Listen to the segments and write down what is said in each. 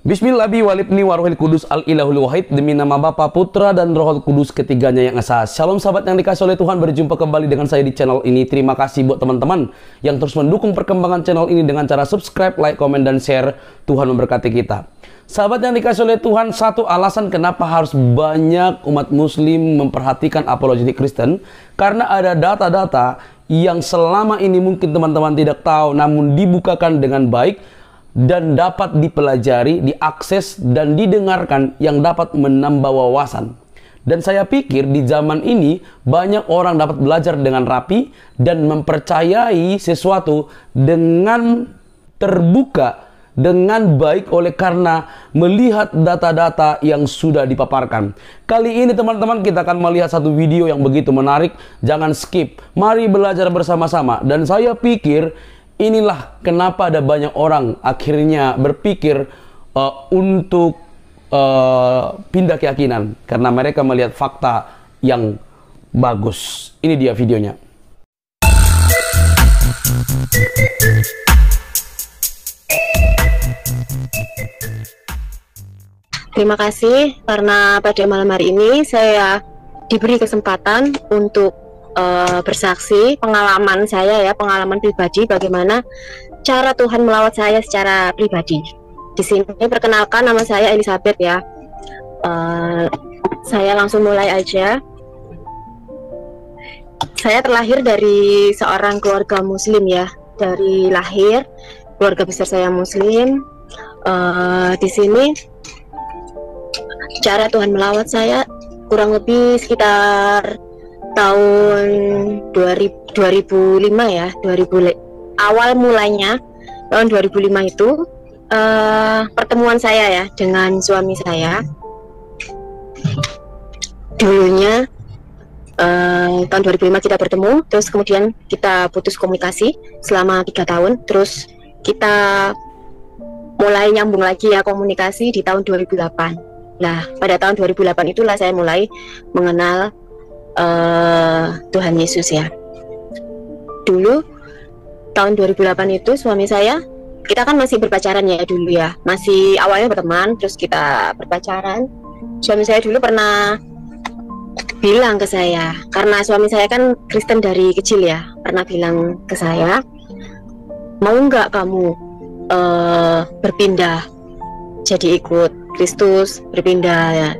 Bismillah walibni warohil kudus al ilahul wahid, demi nama Bapa, Putra dan Rohul Kudus ketiganya yang esa. Shalom sahabat yang dikasih oleh Tuhan, berjumpa kembali dengan saya di channel ini. Terima kasih buat teman-teman yang terus mendukung perkembangan channel ini dengan cara subscribe, like, komen, dan share. Tuhan memberkati kita. Sahabat yang dikasih oleh Tuhan, satu alasan kenapa harus banyak umat muslim memperhatikan apologetik Kristen, karena ada data-data yang selama ini mungkin teman-teman tidak tahu, namun dibukakan dengan baik dan dapat dipelajari, diakses, dan didengarkan yang dapat menambah wawasan. Dan saya pikir di zaman ini banyak orang dapat belajar dengan rapi dan mempercayai sesuatu dengan terbuka, dengan baik oleh karena melihat data-data yang sudah dipaparkan. Kali ini teman-teman kita akan melihat satu video yang begitu menarik. Jangan skip, mari belajar bersama-sama. Dan saya pikir inilah kenapa ada banyak orang akhirnya berpikir untuk pindah keyakinan, karena mereka melihat fakta yang bagus. Ini dia videonya. Terima kasih karena pada malam hari ini saya diberi kesempatan untuk bersaksi pengalaman saya ya, pengalaman pribadi bagaimana cara Tuhan melawat saya secara pribadi. Di sini perkenalkan, nama saya Elizabeth ya. Saya langsung mulai aja. Saya terlahir dari seorang keluarga muslim ya. Dari lahir keluarga besar saya muslim. Di sini cara Tuhan melawat saya kurang lebih sekitar tahun 2005 ya, awal mulainya tahun 2005 itu pertemuan saya ya dengan suami saya. Dulunya tahun 2005 kita bertemu, terus kemudian kita putus komunikasi selama 3 tahun, terus kita mulai nyambung lagi ya komunikasi di tahun 2008. Nah, pada tahun 2008 itulah saya mulai mengenal Tuhan Yesus ya. Dulu tahun 2008 itu suami saya, kita kan masih berpacaran ya dulu ya, masih awalnya berteman, terus kita berpacaran. Suami saya dulu pernah bilang ke saya, karena suami saya kan Kristen dari kecil ya, pernah bilang ke saya, mau nggak kamu berpindah jadi ikut Kristus, berpindah ya,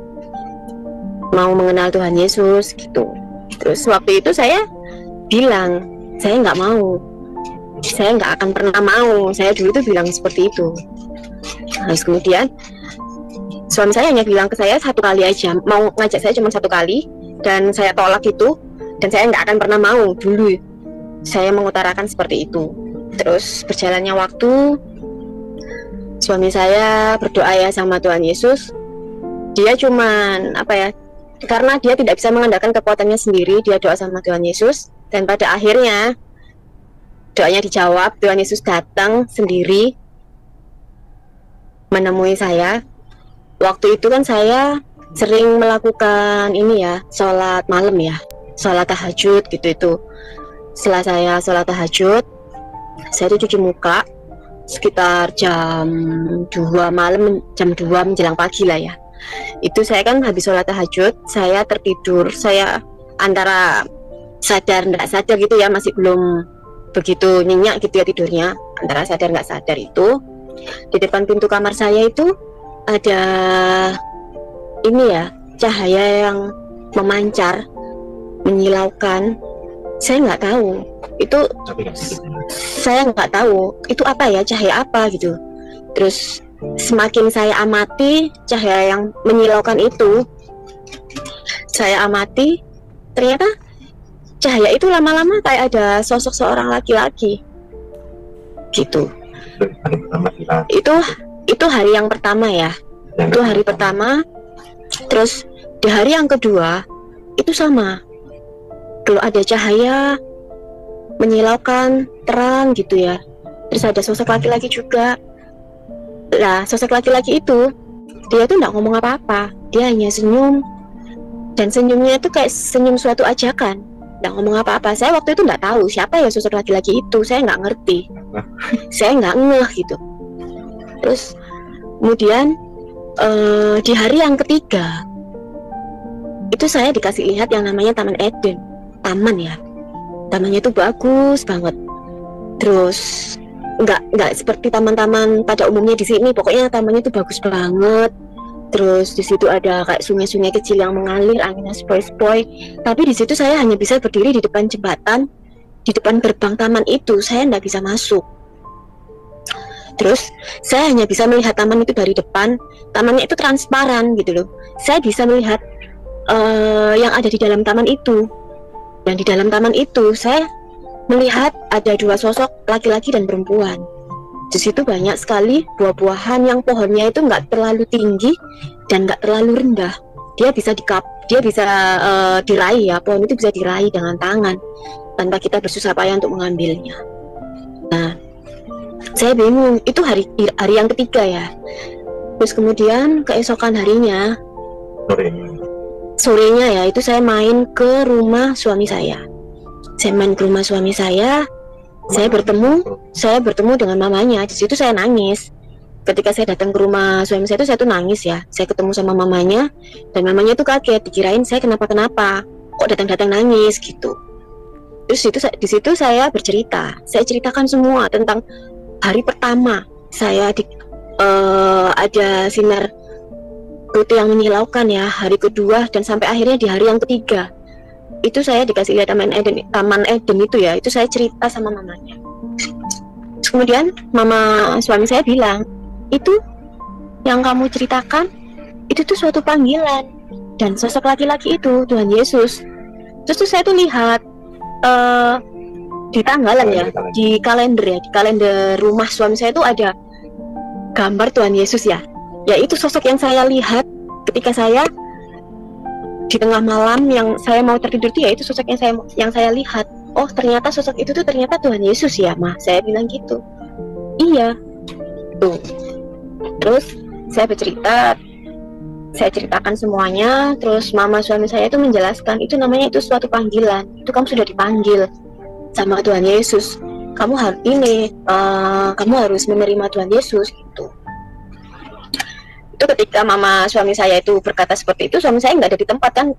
mau mengenal Tuhan Yesus gitu. Terus waktu itu saya bilang, saya nggak mau, saya nggak akan pernah mau. Saya dulu tuh bilang seperti itu. Terus kemudian suami saya hanya bilang ke saya satu kali aja, mau ngajak saya cuma satu kali, dan saya tolak itu, dan saya nggak akan pernah mau. Dulu saya mengutarakan seperti itu. Terus berjalannya waktu, suami saya berdoa ya sama Tuhan Yesus. Dia cuman apa ya, karena dia tidak bisa mengandalkan kekuatannya sendiri, dia doa sama Tuhan Yesus, dan pada akhirnya doanya dijawab. Tuhan Yesus datang sendiri menemui saya. Waktu itu kan saya sering melakukan ini ya, sholat malam ya, sholat tahajud gitu itu. Setelah saya sholat tahajud, saya tuh cuci muka sekitar jam 2 malam, jam 2 menjelang pagi lah ya. Itu saya kan habis sholat tahajud, saya tertidur, saya antara sadar nggak sadar gitu ya, masih belum begitu nyenyak gitu ya tidurnya, antara sadar nggak sadar itu. Di depan pintu kamar saya itu ada ini ya, cahaya yang memancar, menyilaukan. Saya nggak tahu itu, saya nggak tahu itu apa ya, cahaya apa gitu. Terus semakin saya amati cahaya yang menyilaukan itu, saya amati, ternyata cahaya itu lama-lama kayak ada sosok seorang laki-laki gitu. Itu hari yang pertama ya, itu hari pertama. Terus di hari yang kedua itu sama, kalau ada cahaya menyilaukan terang gitu ya, terus ada sosok laki-laki juga. Lah sosok laki-laki itu, dia tuh nggak ngomong apa-apa, dia hanya senyum, dan senyumnya itu kayak senyum suatu ajakan, nggak ngomong apa-apa. Saya waktu itu nggak tahu siapa ya sosok laki-laki itu, saya nggak ngerti, saya nggak ngeh gitu. Terus Kemudian di hari yang ketiga itu saya dikasih lihat yang namanya Taman Eden. Taman ya, tamannya itu bagus banget. Terus nggak seperti taman-taman pada umumnya di sini. Pokoknya tamannya itu bagus banget. Terus di situ ada kayak sungai-sungai kecil yang mengalir, anginnya sepoi-sepoi. Tapi di situ saya hanya bisa berdiri di depan jembatan, di depan gerbang taman itu. Saya nggak bisa masuk. Terus saya hanya bisa melihat taman itu dari depan. Tamannya itu transparan gitu loh. Saya bisa melihat yang ada di dalam taman itu. Dan di dalam taman itu saya melihat ada dua sosok laki-laki dan perempuan. Di situ banyak sekali buah-buahan yang pohonnya itu nggak terlalu tinggi dan nggak terlalu rendah. Dia bisa diraih ya, pohon itu bisa diraih dengan tangan tanpa kita bersusah payah untuk mengambilnya. Nah, saya bingung, itu hari yang ketiga ya. Terus kemudian keesokan harinya, sorenya ya, itu saya main ke rumah suami saya. Saya main ke rumah suami saya bertemu dengan mamanya. Di situ saya nangis. Ketika saya datang ke rumah suami saya itu, saya tuh nangis ya. Saya ketemu sama mamanya, dan mamanya tuh kaget, dikirain saya kenapa-kenapa, kok datang-datang nangis gitu. Terus di situ saya bercerita, saya ceritakan semua tentang hari pertama saya ada sinar putih yang menyilaukan ya, hari kedua, dan sampai akhirnya di hari yang ketiga itu saya dikasih lihat Taman Eden itu ya. Itu saya cerita sama mamanya. Kemudian mama suami saya bilang, itu yang kamu ceritakan itu tuh suatu panggilan, dan sosok laki-laki itu Tuhan Yesus. Terus tuh saya tuh lihat di tanggalan ya, di kalender rumah suami saya itu ada gambar Tuhan Yesus ya. Ya itu sosok yang saya lihat ketika saya di tengah malam yang saya mau tertidur tuh, ya itu sosok yang saya lihat. Oh ternyata sosok itu tuh ternyata Tuhan Yesus ya, Ma. Saya bilang gitu. Iya. Tuh. Terus saya bercerita, saya ceritakan semuanya. Terus mama suami saya itu menjelaskan, itu namanya itu suatu panggilan. Itu kamu sudah dipanggil sama Tuhan Yesus. Kamu harus menerima Tuhan Yesus gitu. Itu ketika mama suami saya itu berkata seperti itu, suami saya nggak ada di tempat kan,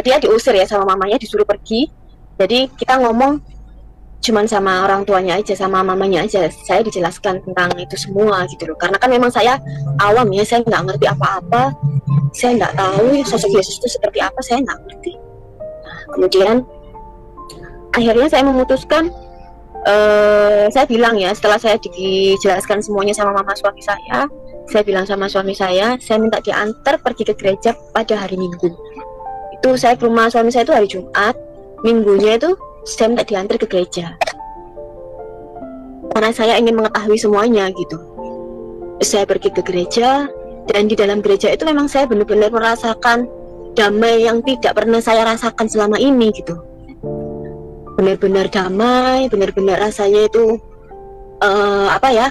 dia diusir ya sama mamanya, disuruh pergi. Jadi kita ngomong cuman sama orang tuanya aja, sama mamanya aja. Saya dijelaskan tentang itu semua gitu loh, karena kan memang saya awam ya, saya nggak ngerti apa-apa, saya nggak tahu sosok Yesus itu seperti apa, saya nggak ngerti. Nah, kemudian akhirnya saya memutuskan, saya bilang ya, setelah saya dijelaskan semuanya sama mama suami saya bilang sama suami saya minta diantar pergi ke gereja pada hari Minggu. Itu saya ke rumah suami saya itu hari Jumat, Minggunya itu saya minta diantar ke gereja, karena saya ingin mengetahui semuanya gitu. Saya pergi ke gereja, dan di dalam gereja itu memang saya benar-benar merasakan damai yang tidak pernah saya rasakan selama ini gitu. Benar-benar damai, benar-benar rasanya itu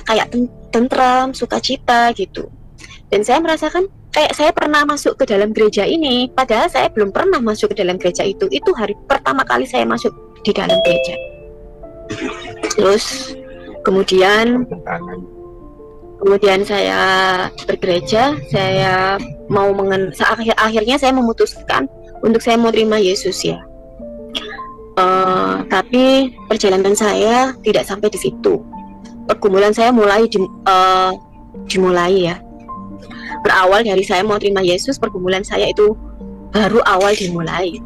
kayak tentram, sukacita gitu. Dan saya merasakan kayak saya pernah masuk ke dalam gereja ini, padahal saya belum pernah masuk ke dalam gereja itu. Itu hari pertama kali saya masuk di dalam gereja. Terus kemudian saya bergereja, saya mau akhirnya saya memutuskan untuk saya mau terima Yesus ya. Tapi perjalanan saya tidak sampai di situ. Pergumulan saya dimulai ya. Berawal dari saya mau terima Yesus, pergumulan saya itu baru awal dimulai.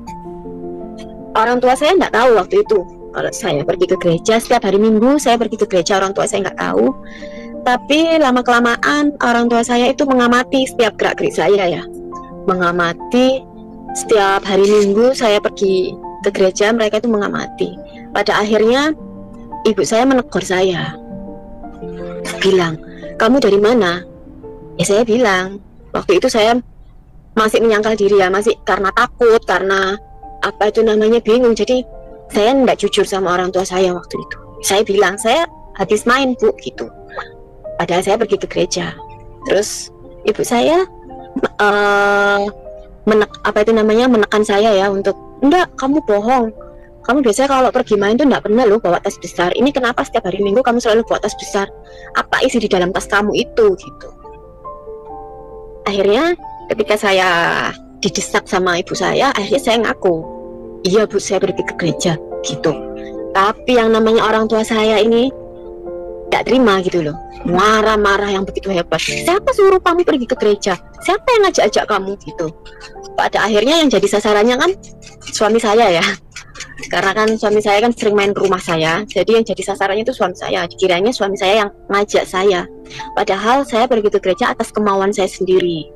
Orang tua saya nggak tahu waktu itu kalau saya pergi ke gereja. Setiap hari Minggu saya pergi ke gereja, orang tua saya nggak tahu. Tapi lama-kelamaan orang tua saya itu mengamati setiap gerak-gerik saya ya. Mengamati setiap hari Minggu saya pergi ke gereja, mereka itu mengamati. Pada akhirnya ibu saya menegur saya, bilang, kamu dari mana? Ya saya bilang, waktu itu saya masih menyangkal diri ya, masih karena takut, karena bingung. Jadi saya tidak jujur sama orang tua saya waktu itu. Saya bilang, saya habis main Bu gitu. Padahal saya pergi ke gereja. Terus ibu saya menekan saya ya untuk, enggak, kamu bohong. Kamu biasanya kalau pergi main tuh enggak pernah loh bawa tas besar. Ini kenapa setiap hari Minggu kamu selalu bawa tas besar? Apa isi di dalam tas kamu itu gitu? Akhirnya ketika saya didesak sama ibu saya, akhirnya saya ngaku, iya Bu, saya pergi ke gereja gitu. Tapi yang namanya orang tua saya ini tidak terima gitu loh, marah-marah yang begitu hebat. Siapa suruh kamu pergi ke gereja? Siapa yang ngajak-ajak kamu gitu? Pada akhirnya yang jadi sasarannya kan suami saya ya, karena kan suami saya kan sering main ke rumah saya, jadi yang jadi sasarannya itu suami saya. Dikiranya suami saya yang ngajak saya, padahal saya pergi ke gereja atas kemauan saya sendiri.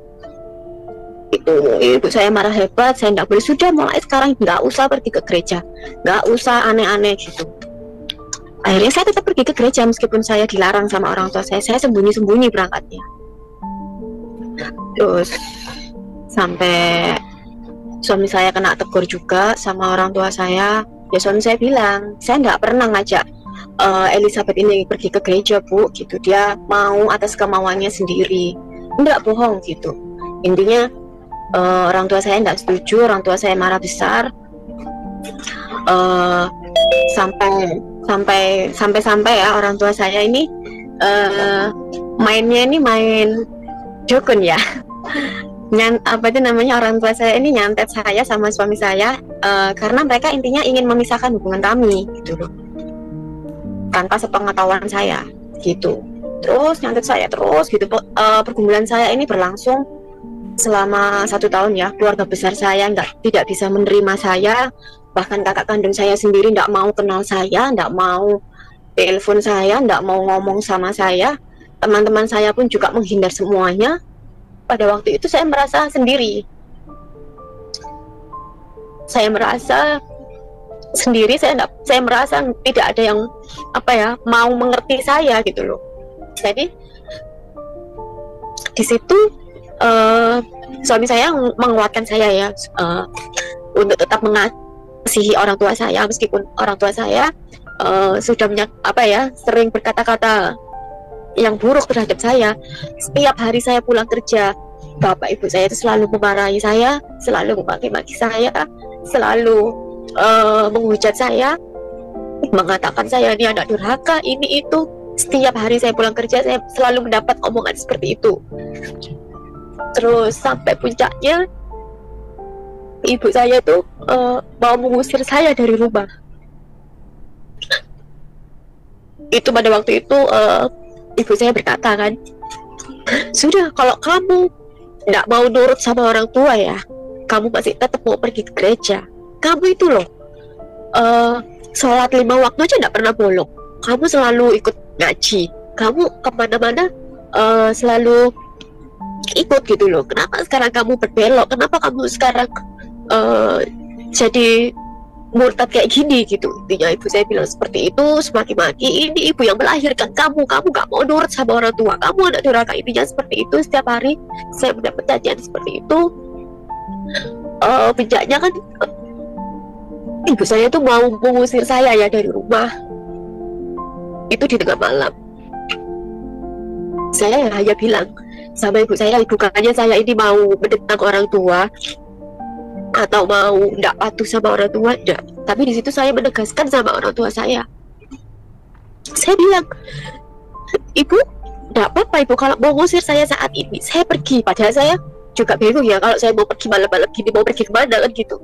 Itu ibu saya marah hebat, saya tidak boleh, sudah mulai sekarang nggak usah pergi ke gereja, nggak usah aneh-aneh gitu. Akhirnya saya tetap pergi ke gereja meskipun saya dilarang sama orang tua saya sembunyi-sembunyi berangkatnya. Terus sampai suami saya kena tegur juga sama orang tua saya. Ya suami saya bilang, saya nggak pernah ngajak Elizabeth ini pergi ke gereja Bu gitu, dia mau atas kemauannya sendiri, nggak bohong gitu. Intinya orang tua saya nggak setuju, orang tua saya marah besar, sampai ya orang tua saya ini mainnya ini main dukun ya. Apa itu namanya, orang tua saya ini nyantet saya sama suami saya karena mereka intinya ingin memisahkan hubungan kami gitu loh, tanpa sepengetahuan saya gitu. Terus nyantet saya terus gitu. Pergumulan saya ini berlangsung selama 1 tahun ya. Keluarga besar saya tidak bisa menerima saya, bahkan kakak kandung saya sendiri tidak mau kenal saya, tidak mau telepon saya, tidak mau ngomong sama saya. Teman-teman saya pun juga menghindar semuanya. Pada waktu itu saya merasa sendiri. Saya merasa sendiri, saya merasa tidak ada yang mau mengerti saya gitu loh. Jadi di situ suami saya menguatkan saya ya untuk tetap mengasihi orang tua saya, meskipun orang tua saya sudah sering berkata-kata yang buruk terhadap saya. Setiap hari saya pulang kerja, bapak ibu saya itu selalu memarahi saya, selalu memaki-maki saya, selalu menghujat saya, mengatakan saya ini anak durhaka, ini itu. Setiap hari saya pulang kerja, saya selalu mendapat omongan seperti itu. Terus sampai puncaknya ibu saya tuh mau mengusir saya dari rumah. Itu pada waktu itu ibu saya berkata kan, sudah kalau kamu tidak mau nurut sama orang tua ya, kamu masih tetap mau pergi ke gereja. Kamu itu loh sholat 5 waktu aja tidak pernah bolong, kamu selalu ikut ngaji, kamu kemana-mana selalu ikut gitu loh. Kenapa sekarang kamu berbelok? Kenapa kamu sekarang jadi murtad kayak gini gitu? Intinya ibu saya bilang seperti itu, semaki-maki, ini ibu yang melahirkan kamu gak mau nurut sama orang tua, kamu anak durhaka. Intinya seperti itu. Setiap hari saya mendapat cacian seperti itu. Puncaknya kan ibu saya tuh mau mengusir saya ya dari rumah. Itu di tengah malam. Saya hanya bilang sama ibu saya, bukannya saya ini mau menentang orang tua atau mau tidak patuh sama orang tua, tidak. Tapi di situ saya menegaskan sama orang tua saya. Saya bilang, ibu, tidak apa-apa ibu kalau mau ngusir saya saat ini, saya pergi. Padahal saya juga bingung ya, kalau saya mau pergi malam-malam gini, mau pergi kemana kan gitu.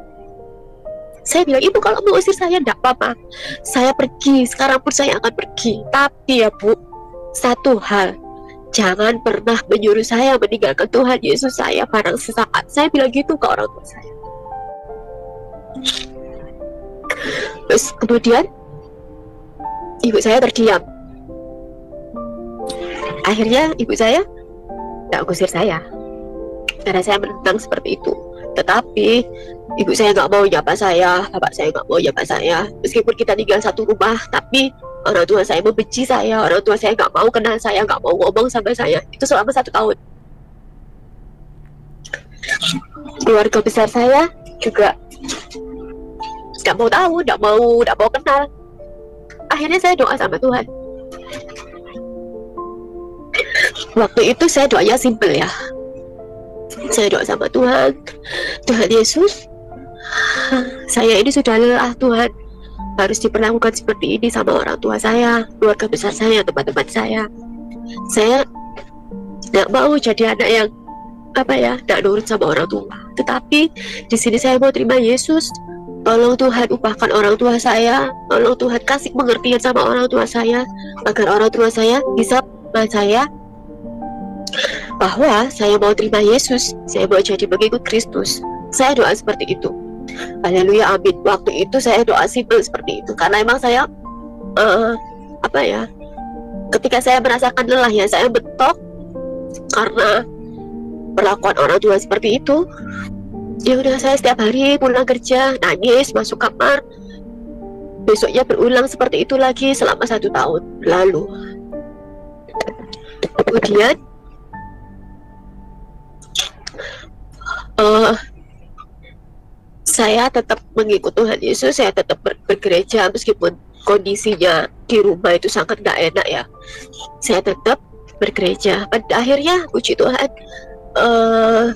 Saya bilang, ibu kalau mau usir saya tidak apa-apa, saya pergi, sekarang pun saya akan pergi. Tapi ya Bu, satu hal, jangan pernah menyuruh saya meninggalkan Tuhan Yesus saya barang sesaat. Saya bilang gitu ke orang tua saya. Terus kemudian ibu saya terdiam. Akhirnya ibu saya tidak ngusir saya karena saya menentang seperti itu. Tetapi ibu saya nggak mau nyapa saya, bapak saya nggak mau nyapa saya. Meskipun kita tinggal satu rumah, tapi orang tua saya membenci saya, orang tua saya nggak mau kenal saya, nggak mau ngomong sama saya. Itu selama 1 tahun. Keluarga besar saya juga nggak mau tahu, nggak mau kenal. Akhirnya saya doa sama Tuhan. Waktu itu saya doanya simpel ya. Saya doa sama Tuhan, Tuhan Yesus, saya ini sudah lelah Tuhan, harus diperlakukan seperti ini sama orang tua saya, keluarga besar saya, teman-teman saya. Saya tidak mau jadi anak yang apa ya, tidak nurut sama orang tua. Tetapi di sini saya mau terima Yesus. Tolong Tuhan ubahkan orang tua saya, tolong Tuhan kasih pengertian sama orang tua saya, agar orang tua saya bisa saya bahwa saya mau terima Yesus, saya mau jadi pengikut Kristus. Saya doa seperti itu. Haleluya, amin. Waktu itu saya doa simpel seperti itu, karena emang saya apa ya, ketika saya merasakan lelahnya saya bentok karena perlakuan orang tua seperti itu. Ya udah, saya setiap hari pulang kerja nangis, masuk kamar, besoknya berulang seperti itu lagi selama 1 tahun lalu. Kemudian saya tetap mengikut Tuhan Yesus, saya tetap bergereja meskipun kondisinya di rumah itu sangat gak enak ya. Saya tetap bergereja. Pada akhirnya puji Tuhan,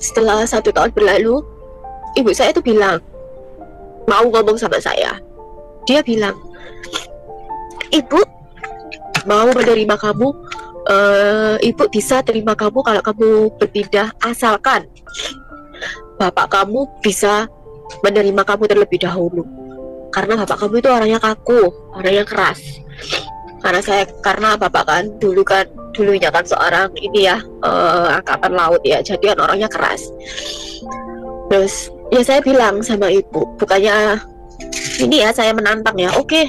setelah 1 tahun berlalu, ibu saya itu bilang, mau ngomong sama saya. Dia bilang, ibu mau menerima kamu, ibu bisa terima kamu kalau kamu berpindah, asalkan bapak kamu bisa menerima kamu terlebih dahulu. Karena bapak kamu itu orangnya kaku, orangnya keras. Karena bapak kan dulunya kan seorang ini ya, angkatan laut ya, jadi kan orangnya keras. Terus ya saya bilang sama ibu, bukannya ini ya saya menantang ya, oke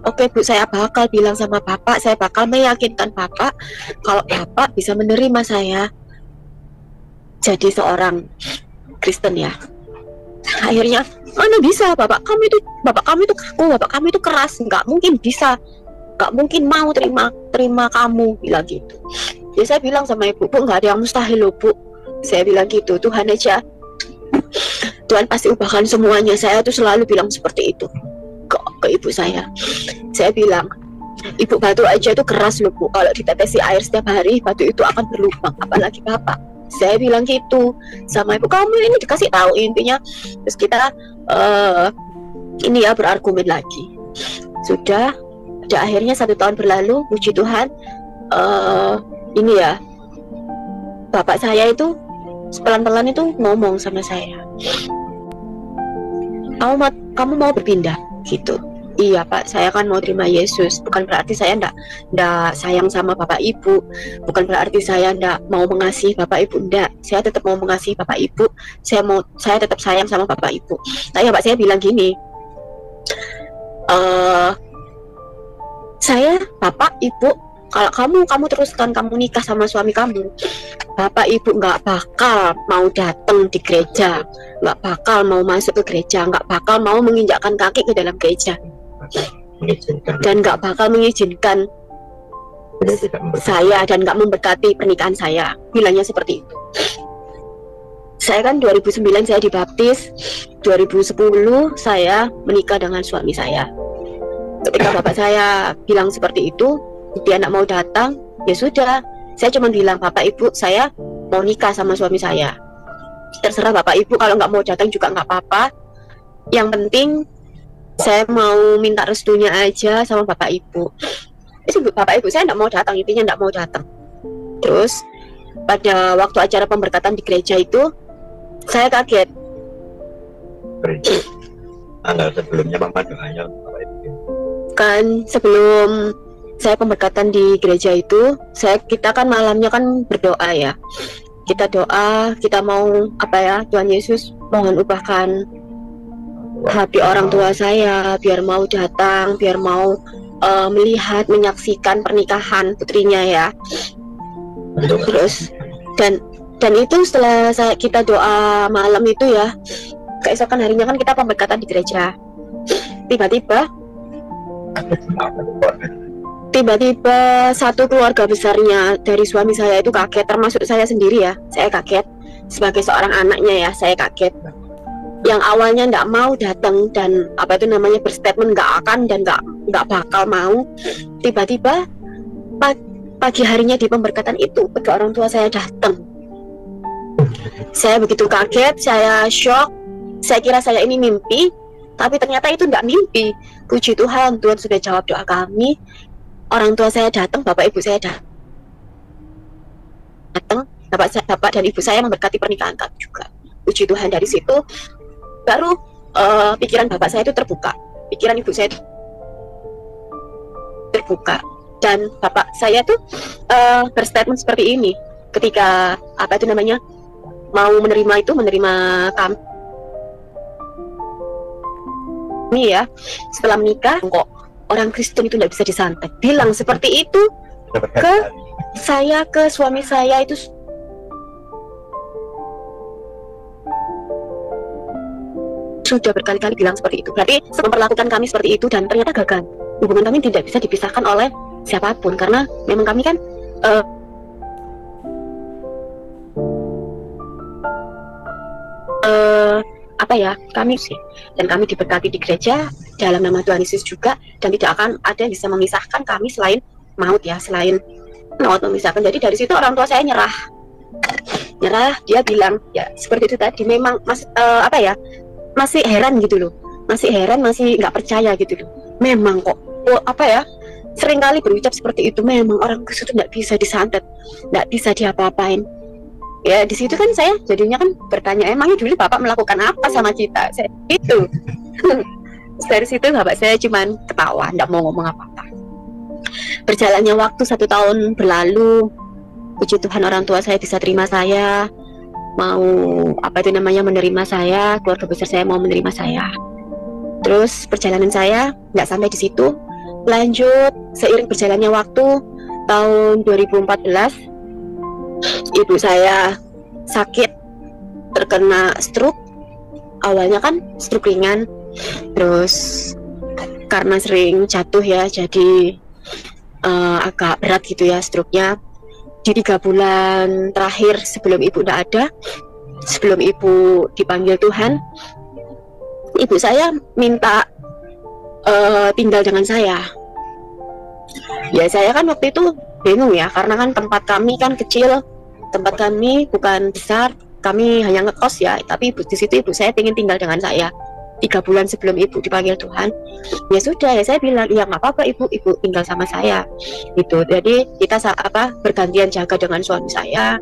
bu, saya bakal bilang sama bapak, saya bakal meyakinkan bapak kalau bapak bisa menerima saya jadi seorang Kristen ya. Akhirnya, mana bisa, bapak kamu itu kaku, bapak kamu itu keras, nggak mungkin bisa, nggak mungkin mau terima kamu, bilang gitu. Ya saya bilang sama ibu, bu, nggak ada yang mustahil loh bu, saya bilang gitu. Tuhan aja, Tuhan pasti ubahkan semuanya. Saya tuh selalu bilang seperti itu ke ibu saya. Saya bilang, ibu, batu aja itu keras loh bu, kalau ditetesi air setiap hari batu itu akan berlubang, apalagi bapak. Saya bilang gitu sama ibu, kamu ini dikasih tahu intinya. Terus kita ini ya berargumen lagi. Sudah, pada akhirnya 1 tahun berlalu, puji Tuhan, ini ya, bapak saya itu pelan-pelan itu ngomong sama saya, kamu mau berpindah gitu. Iya pak, saya kan mau terima Yesus. Bukan berarti saya ndak sayang sama bapak ibu, bukan berarti saya ndak mau mengasihi bapak ibu, ndak. Saya tetap mau mengasihi bapak ibu, saya tetap sayang sama bapak ibu. Nah ya pak, saya bilang gini, saya, bapak ibu, kalau kamu teruskan kamu nikah sama suami kamu, bapak ibu nggak bakal mau datang di gereja, nggak bakal mau masuk ke gereja, nggak bakal mau menginjakkan kaki ke dalam gereja, dan nggak bakal mengizinkan saya dan nggak memberkati pernikahan saya. Bilangnya seperti itu. Saya kan 2009 saya dibaptis, 2010 saya menikah dengan suami saya. Ketika bapak saya bilang seperti itu, dia nggak mau datang, ya sudah, saya cuma bilang, bapak ibu, saya mau nikah sama suami saya. Terserah bapak ibu, kalau nggak mau datang juga nggak apa-apa. Yang penting saya mau minta restunya aja sama bapak ibu. Bapak ibu saya nggak mau datang, intinya nggak mau datang. Terus pada waktu acara pemberkatan di gereja itu, saya kaget. Tanggal sebelumnya mama doanya kan, sebelum saya pemberkatan di gereja itu, kita kan malamnya kan berdoa ya. Kita doa, kita mau apa ya, Tuhan Yesus mohon ubahkan hati orang tua saya biar mau datang, biar mau melihat, menyaksikan pernikahan putrinya ya. Terus dan itu setelah kita doa malam itu ya, keesokan harinya kan kita pemberkatan di gereja. Tiba-tiba satu keluarga besarnya dari suami saya itu kaget, termasuk saya sendiri ya. Saya kaget sebagai seorang anaknya ya, saya kaget. Yang awalnya nggak mau datang dan apa itu namanya berstatement nggak akan dan nggak bakal mau, tiba-tiba pagi harinya di pemberkatan itu kedua orang tua saya datang. Saya begitu kaget, saya shock, saya kira saya ini mimpi, tapi ternyata itu nggak mimpi. Puji Tuhan, Tuhan sudah jawab doa kami. Orang tua saya datang, bapak ibu saya datang, bapak dan ibu saya memberkati pernikahan kami juga. Puji Tuhan, dari situ baru pikiran bapak saya itu terbuka, pikiran ibu saya itu terbuka, dan bapak saya tuh berstatement seperti ini ketika mau menerima kami ya, setelah menikah kok orang Kristen itu tidak bisa disantet, bilang seperti itu ke saya, ke suami saya itu sudah berkali-kali bilang seperti itu. Berarti memperlakukan kami seperti itu, dan ternyata gagal. Hubungan kami tidak bisa dipisahkan oleh siapapun, karena memang kami kan kami sih, dan kami diberkati di gereja dalam nama Tuhan Yesus juga, dan tidak akan ada yang bisa memisahkan kami selain maut ya, selain maut memisahkan. Jadi dari situ orang tua saya nyerah, dia bilang ya seperti itu tadi, memang masih heran gitu loh, masih nggak percaya gitu loh. Memang kok seringkali berucap seperti itu, memang orang Kristen itu nggak bisa disantet, nggak bisa diapa-apain. Ya di situ kan saya jadinya kan bertanya, emangnya dulu bapak melakukan apa sama kita? Saya itu dari situ bapak saya cuman ketawa, nggak mau ngomong apa-apa. Berjalannya waktu 1 tahun berlalu, puji Tuhan orang tua saya bisa terima saya, mau menerima saya, keluarga besar saya mau menerima saya. Terus perjalanan saya nggak sampai di situ, lanjut seiring berjalannya waktu. Tahun 2014 ibu saya sakit, terkena stroke. Awalnya kan stroke ringan, terus karena sering jatuh ya, jadi agak berat gitu ya stroke-nya. Di 3 bulan terakhir sebelum ibu tidak ada, sebelum ibu dipanggil Tuhan, ibu saya minta tinggal dengan saya. Ya saya kan waktu itu bingung ya, karena kan tempat kami kan kecil, tempat kami bukan besar, kami hanya ngekos ya, tapi di situ ibu saya ingin tinggal dengan saya 3 bulan sebelum ibu dipanggil Tuhan. Ya sudah ya, saya bilang ya nggak apa-apa ibu tinggal sama saya gitu. Jadi kita bergantian jaga dengan suami saya.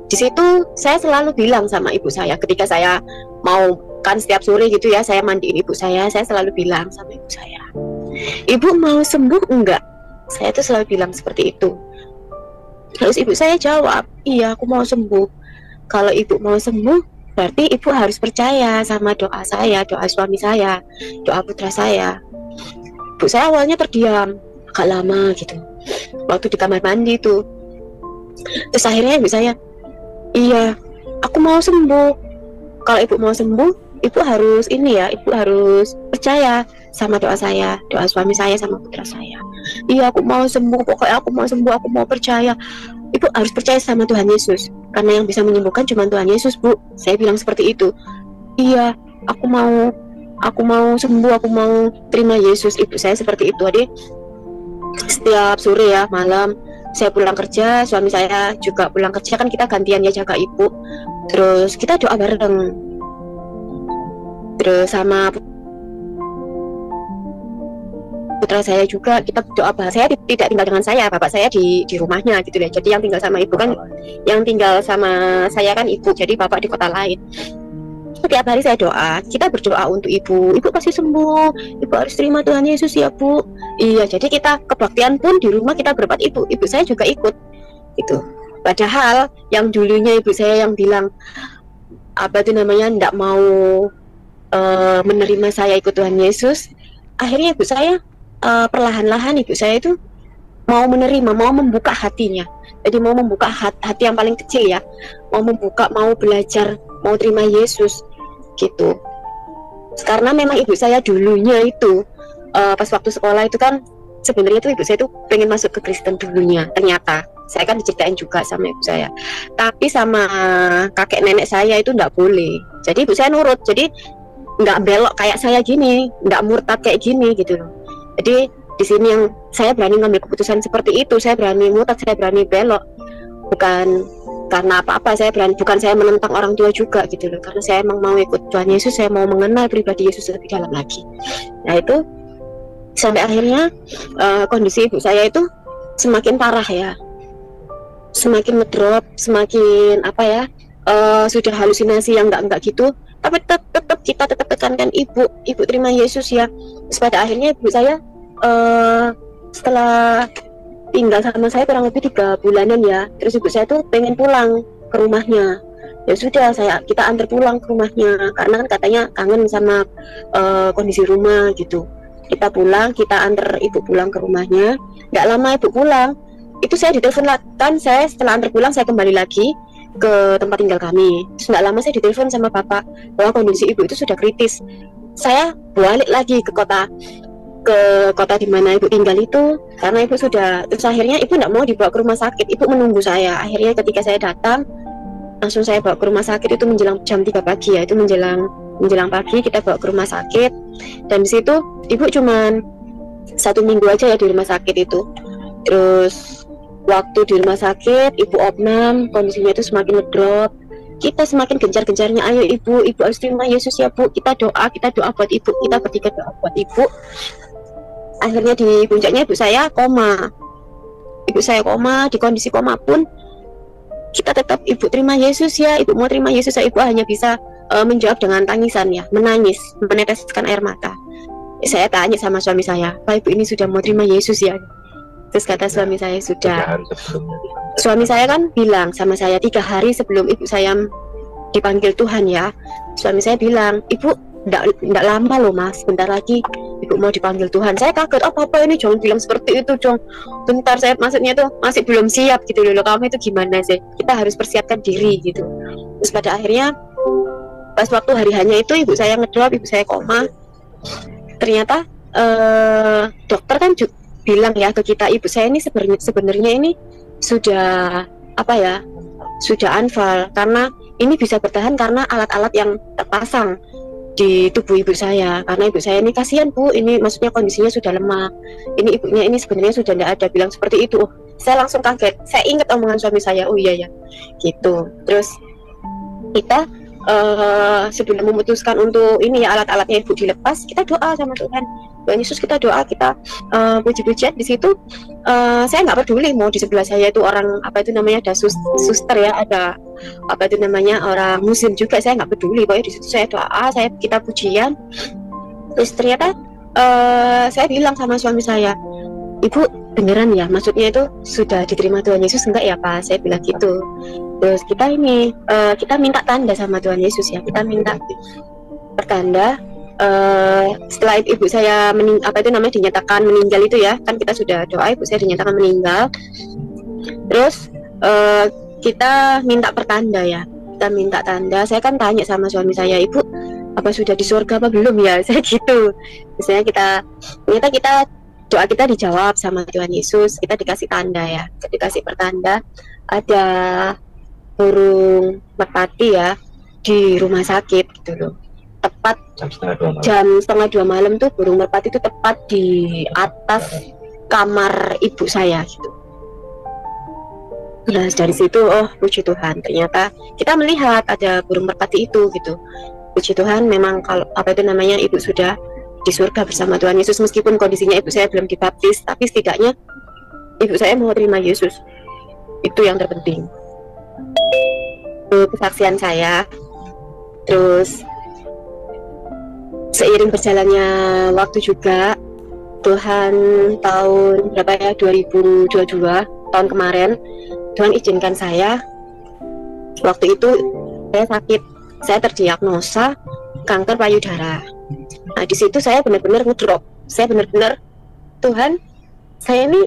Di situ saya selalu bilang sama ibu saya, ketika saya mau kan setiap sore gitu ya, saya mandiin ibu saya selalu bilang sama ibu saya, ibu mau sembuh enggak? Saya tuh selalu bilang seperti itu. Terus ibu saya jawab, iya aku mau sembuh. Kalau ibu mau sembuh, berarti ibu harus percaya sama doa saya, doa suami saya, doa putra saya. Ibu saya awalnya terdiam agak lama gitu, waktu di kamar mandi itu. Terus akhirnya ibu saya, iya aku mau sembuh. Kalau ibu mau sembuh, ibu harus ibu harus percaya sama doa saya, doa suami saya sama putra saya. Iya aku mau sembuh, pokoknya aku mau sembuh, aku mau percaya. Ibu harus percaya sama Tuhan Yesus, karena yang bisa menyembuhkan cuma Tuhan Yesus, Bu. Saya bilang seperti itu. Iya aku mau sembuh, aku mau terima Yesus. Ibu saya seperti itu. Jadi setiap sore ya, malam saya pulang kerja, suami saya juga pulang kerja, kan kita gantian ya jaga ibu. Terus kita doa bareng. Terus sama putra saya juga kita doa. Saya tidak tinggal dengan saya, bapak saya di rumahnya gitu ya. Jadi yang tinggal sama ibu kan, yang tinggal sama saya kan ibu, jadi bapak di kota lain. Setiap hari saya doa, kita berdoa untuk ibu pasti sembuh, ibu harus terima Tuhan Yesus ya Bu. Iya, jadi kita kebaktian pun di rumah kita berbuat, ibu saya juga ikut gitu. Padahal yang dulunya ibu saya yang bilang tidak mau menerima saya ikut Tuhan Yesus, akhirnya ibu saya perlahan-lahan ibu saya itu mau menerima, mau membuka hatinya. Jadi mau membuka hati yang paling kecil ya, mau membuka, mau belajar, mau terima Yesus gitu. Karena memang ibu saya dulunya itu pas waktu sekolah itu kan sebenarnya itu ibu saya itu pengen masuk ke Kristen dulunya. Ternyata saya kan diceritain juga sama ibu saya, tapi sama kakek nenek saya itu nggak boleh. Jadi ibu saya nurut, jadi nggak belok kayak saya gini, nggak murtad kayak gini gitu loh. Jadi di sini yang saya berani ngambil keputusan seperti itu, saya berani murtad, saya berani belok, bukan karena apa-apa, bukan saya menentang orang tua juga gitu loh, karena saya emang mau ikut Tuhan Yesus, saya mau mengenal pribadi Yesus lebih dalam lagi. Nah itu sampai akhirnya kondisi ibu saya itu semakin parah ya, semakin ngedrop, semakin apa ya, sudah halusinasi yang enggak gitu. Tapi tetap kita tetap tekankan ibu terima Yesus ya. Terus pada akhirnya ibu saya setelah tinggal sama saya kurang lebih 3 bulanan ya, terus ibu saya tuh pengen pulang ke rumahnya. Ya sudah, kita antar pulang ke rumahnya karena kan katanya kangen sama kondisi rumah gitu. Kita pulang, kita antar ibu pulang ke rumahnya. Nggak lama ibu pulang, itu saya ditelepon kan, saya setelah antar pulang saya kembali lagi ke tempat tinggal kami. Terus nggak lama saya ditelepon sama bapak bahwa kondisi ibu itu sudah kritis. Saya balik lagi ke kota di mana ibu tinggal itu karena ibu sudah, terus akhirnya ibu nggak mau dibawa ke rumah sakit, ibu menunggu saya. Akhirnya ketika saya datang langsung saya bawa ke rumah sakit, itu menjelang jam 3 pagi ya, itu menjelang pagi kita bawa ke rumah sakit. Dan di situ ibu cuman 1 minggu aja ya di rumah sakit itu. Terus waktu di rumah sakit ibu opnam, kondisinya itu semakin ngedrop. Kita semakin gencar-gencarnya, ayo ibu harus terima Yesus ya bu, kita doa buat ibu, kita bertiga doa buat ibu. Akhirnya di puncaknya ibu saya koma, di kondisi koma pun kita tetap, ibu terima Yesus ya, ibu mau terima Yesus ya. Ibu hanya bisa menjawab dengan tangisan ya, menangis, meneteskan air mata. Saya tanya sama suami saya, Pak, ibu ini sudah mau terima Yesus ya? Terus kata suami saya, sudah. Suami saya kan bilang sama saya 3 hari sebelum ibu saya dipanggil Tuhan ya, suami saya bilang, ibu nggak lama loh mas, bentar lagi ibu mau dipanggil Tuhan. Saya kaget, oh papa ini jangan bilang seperti itu dong, bentar, saya maksudnya tuh masih belum siap gitu loh, kamu itu gimana sih, kita harus persiapkan diri gitu. Terus pada akhirnya pas waktu hari hanya itu ibu saya ngedrop, ibu saya koma. Ternyata dokter kan bilang ya ke kita, ibu saya ini sebenarnya ini sudah apa ya, sudah anfal, karena ini bisa bertahan karena alat-alat yang terpasang di tubuh ibu saya. Karena ibu saya ini kasihan bu, ini maksudnya kondisinya sudah lemah, ini ibunya ini sebenarnya sudah tidak ada, bilang seperti itu. Saya langsung kaget, saya ingat omongan suami saya, oh iya ya gitu. Terus kita sebelum memutuskan untuk ini ya, alat-alatnya ibu dilepas, kita doa sama Tuhan Yesus, kita doa, kita puji-pujian di situ. Saya nggak peduli mau di sebelah saya itu orang apa itu namanya, ada suster ya, ada apa itu namanya orang muslim juga, saya nggak peduli, pokoknya di situ saya doa, kita pujian. Terus ternyata saya bilang sama suami saya, ibu beneran ya, maksudnya itu sudah diterima Tuhan Yesus enggak ya Pak, saya bilang gitu. Terus kita ini kita minta tanda sama Tuhan Yesus ya, kita minta pertanda. Setelah ibu saya dinyatakan meninggal itu ya, kan kita sudah doa ibu saya dinyatakan meninggal. Terus kita minta pertanda ya, kita minta tanda. Saya kan tanya sama suami saya, ibu apa sudah di surga apa belum ya, saya gitu. Misalnya ternyata doa kita dijawab sama Tuhan Yesus, kita dikasih tanda ya, kita dikasih pertanda, ada burung merpati ya di rumah sakit gitu loh. Tepat jam setengah 2 malam tuh burung merpati itu tepat di atas kamar ibu saya gitu. Nah dari situ, oh puji Tuhan, ternyata kita melihat ada burung merpati itu gitu. Puji Tuhan, memang kalau apa itu namanya, ibu sudah di surga bersama Tuhan Yesus, meskipun kondisinya ibu saya belum dibaptis, tapi setidaknya ibu saya mau terima Yesus, itu yang terpenting. Itu kesaksian saya. Terus seiring berjalannya waktu juga, Tuhan tahun berapa ya, 2022 tahun kemarin, Tuhan izinkan saya, waktu itu saya sakit, saya terdiagnosa kanker payudara. Nah di situ saya benar-benar ngedrop, saya benar-benar, Tuhan, saya ini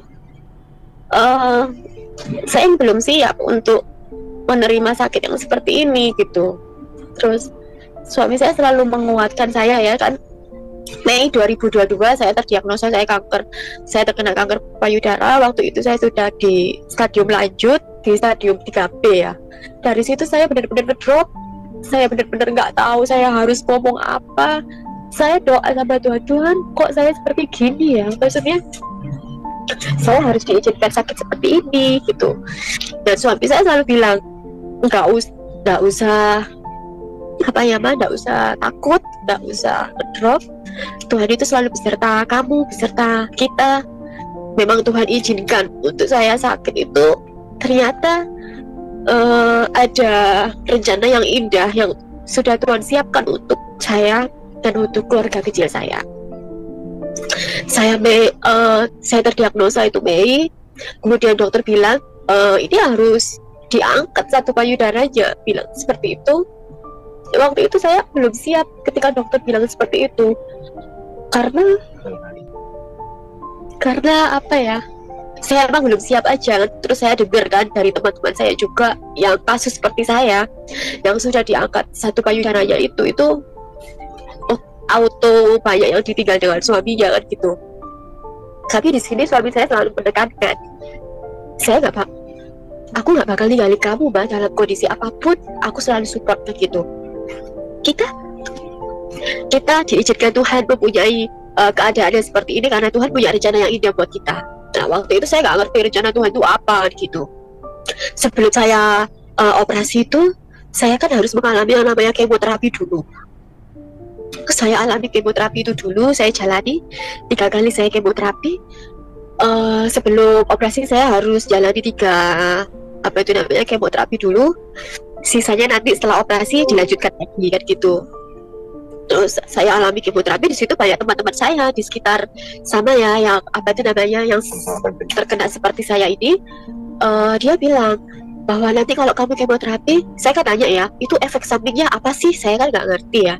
saya belum siap untuk menerima sakit yang seperti ini gitu. Terus suami saya selalu menguatkan saya ya kan. Mei 2022 saya terdiagnosa saya terkena kanker payudara. Waktu itu saya sudah di stadium lanjut, di stadium 3B ya. Dari situ saya benar-benar ngedrop, saya benar-benar nggak tahu saya harus ngomong apa. Saya doa sama Tuhan, Tuhan kok saya seperti gini ya, maksudnya saya harus diizinkan sakit seperti ini gitu. Dan suami saya selalu bilang, nggak usah takut, nggak usah drop. Tuhan itu selalu beserta kamu, beserta kita. Memang Tuhan izinkan untuk saya sakit itu ternyata ada rencana yang indah yang sudah Tuhan siapkan untuk saya dan untuk keluarga kecil saya. Saya terdiagnosa itu Mei, kemudian dokter bilang ini harus diangkat satu payudaranya, bilang seperti itu. Waktu itu saya belum siap ketika dokter bilang seperti itu, karena apa ya, saya emang belum siap aja. Terus saya dengar kan dari teman-teman saya juga yang kasus seperti saya yang sudah diangkat satu payudaranya itu auto banyak yang ditinggal dengan suaminya kan gitu. Tapi di sini suami saya selalu menekankan, aku nggak bakal ninggalin kamu Mbak dalam kondisi apapun, aku selalu support begitu. Kita diizinkan Tuhan mempunyai keadaan yang seperti ini karena Tuhan punya rencana yang indah buat kita. Nah waktu itu saya nggak ngerti rencana Tuhan itu apa gitu. Sebelum saya operasi itu, saya kan harus mengalami yang namanya kemoterapi dulu. Saya alami kemoterapi itu dulu, saya jalani 3 kali saya kemoterapi. Sebelum operasi saya harus jalani 3 kemoterapi dulu. Sisanya nanti setelah operasi dilanjutkan lagi kan gitu. Terus saya alami kemoterapi, di situ banyak teman-teman saya di sekitar sama ya yang yang terkena seperti saya ini. Dia bilang bahwa nanti kalau kamu kemoterapi, saya kan tanya ya, itu efek sampingnya apa sih? Saya kan nggak ngerti ya.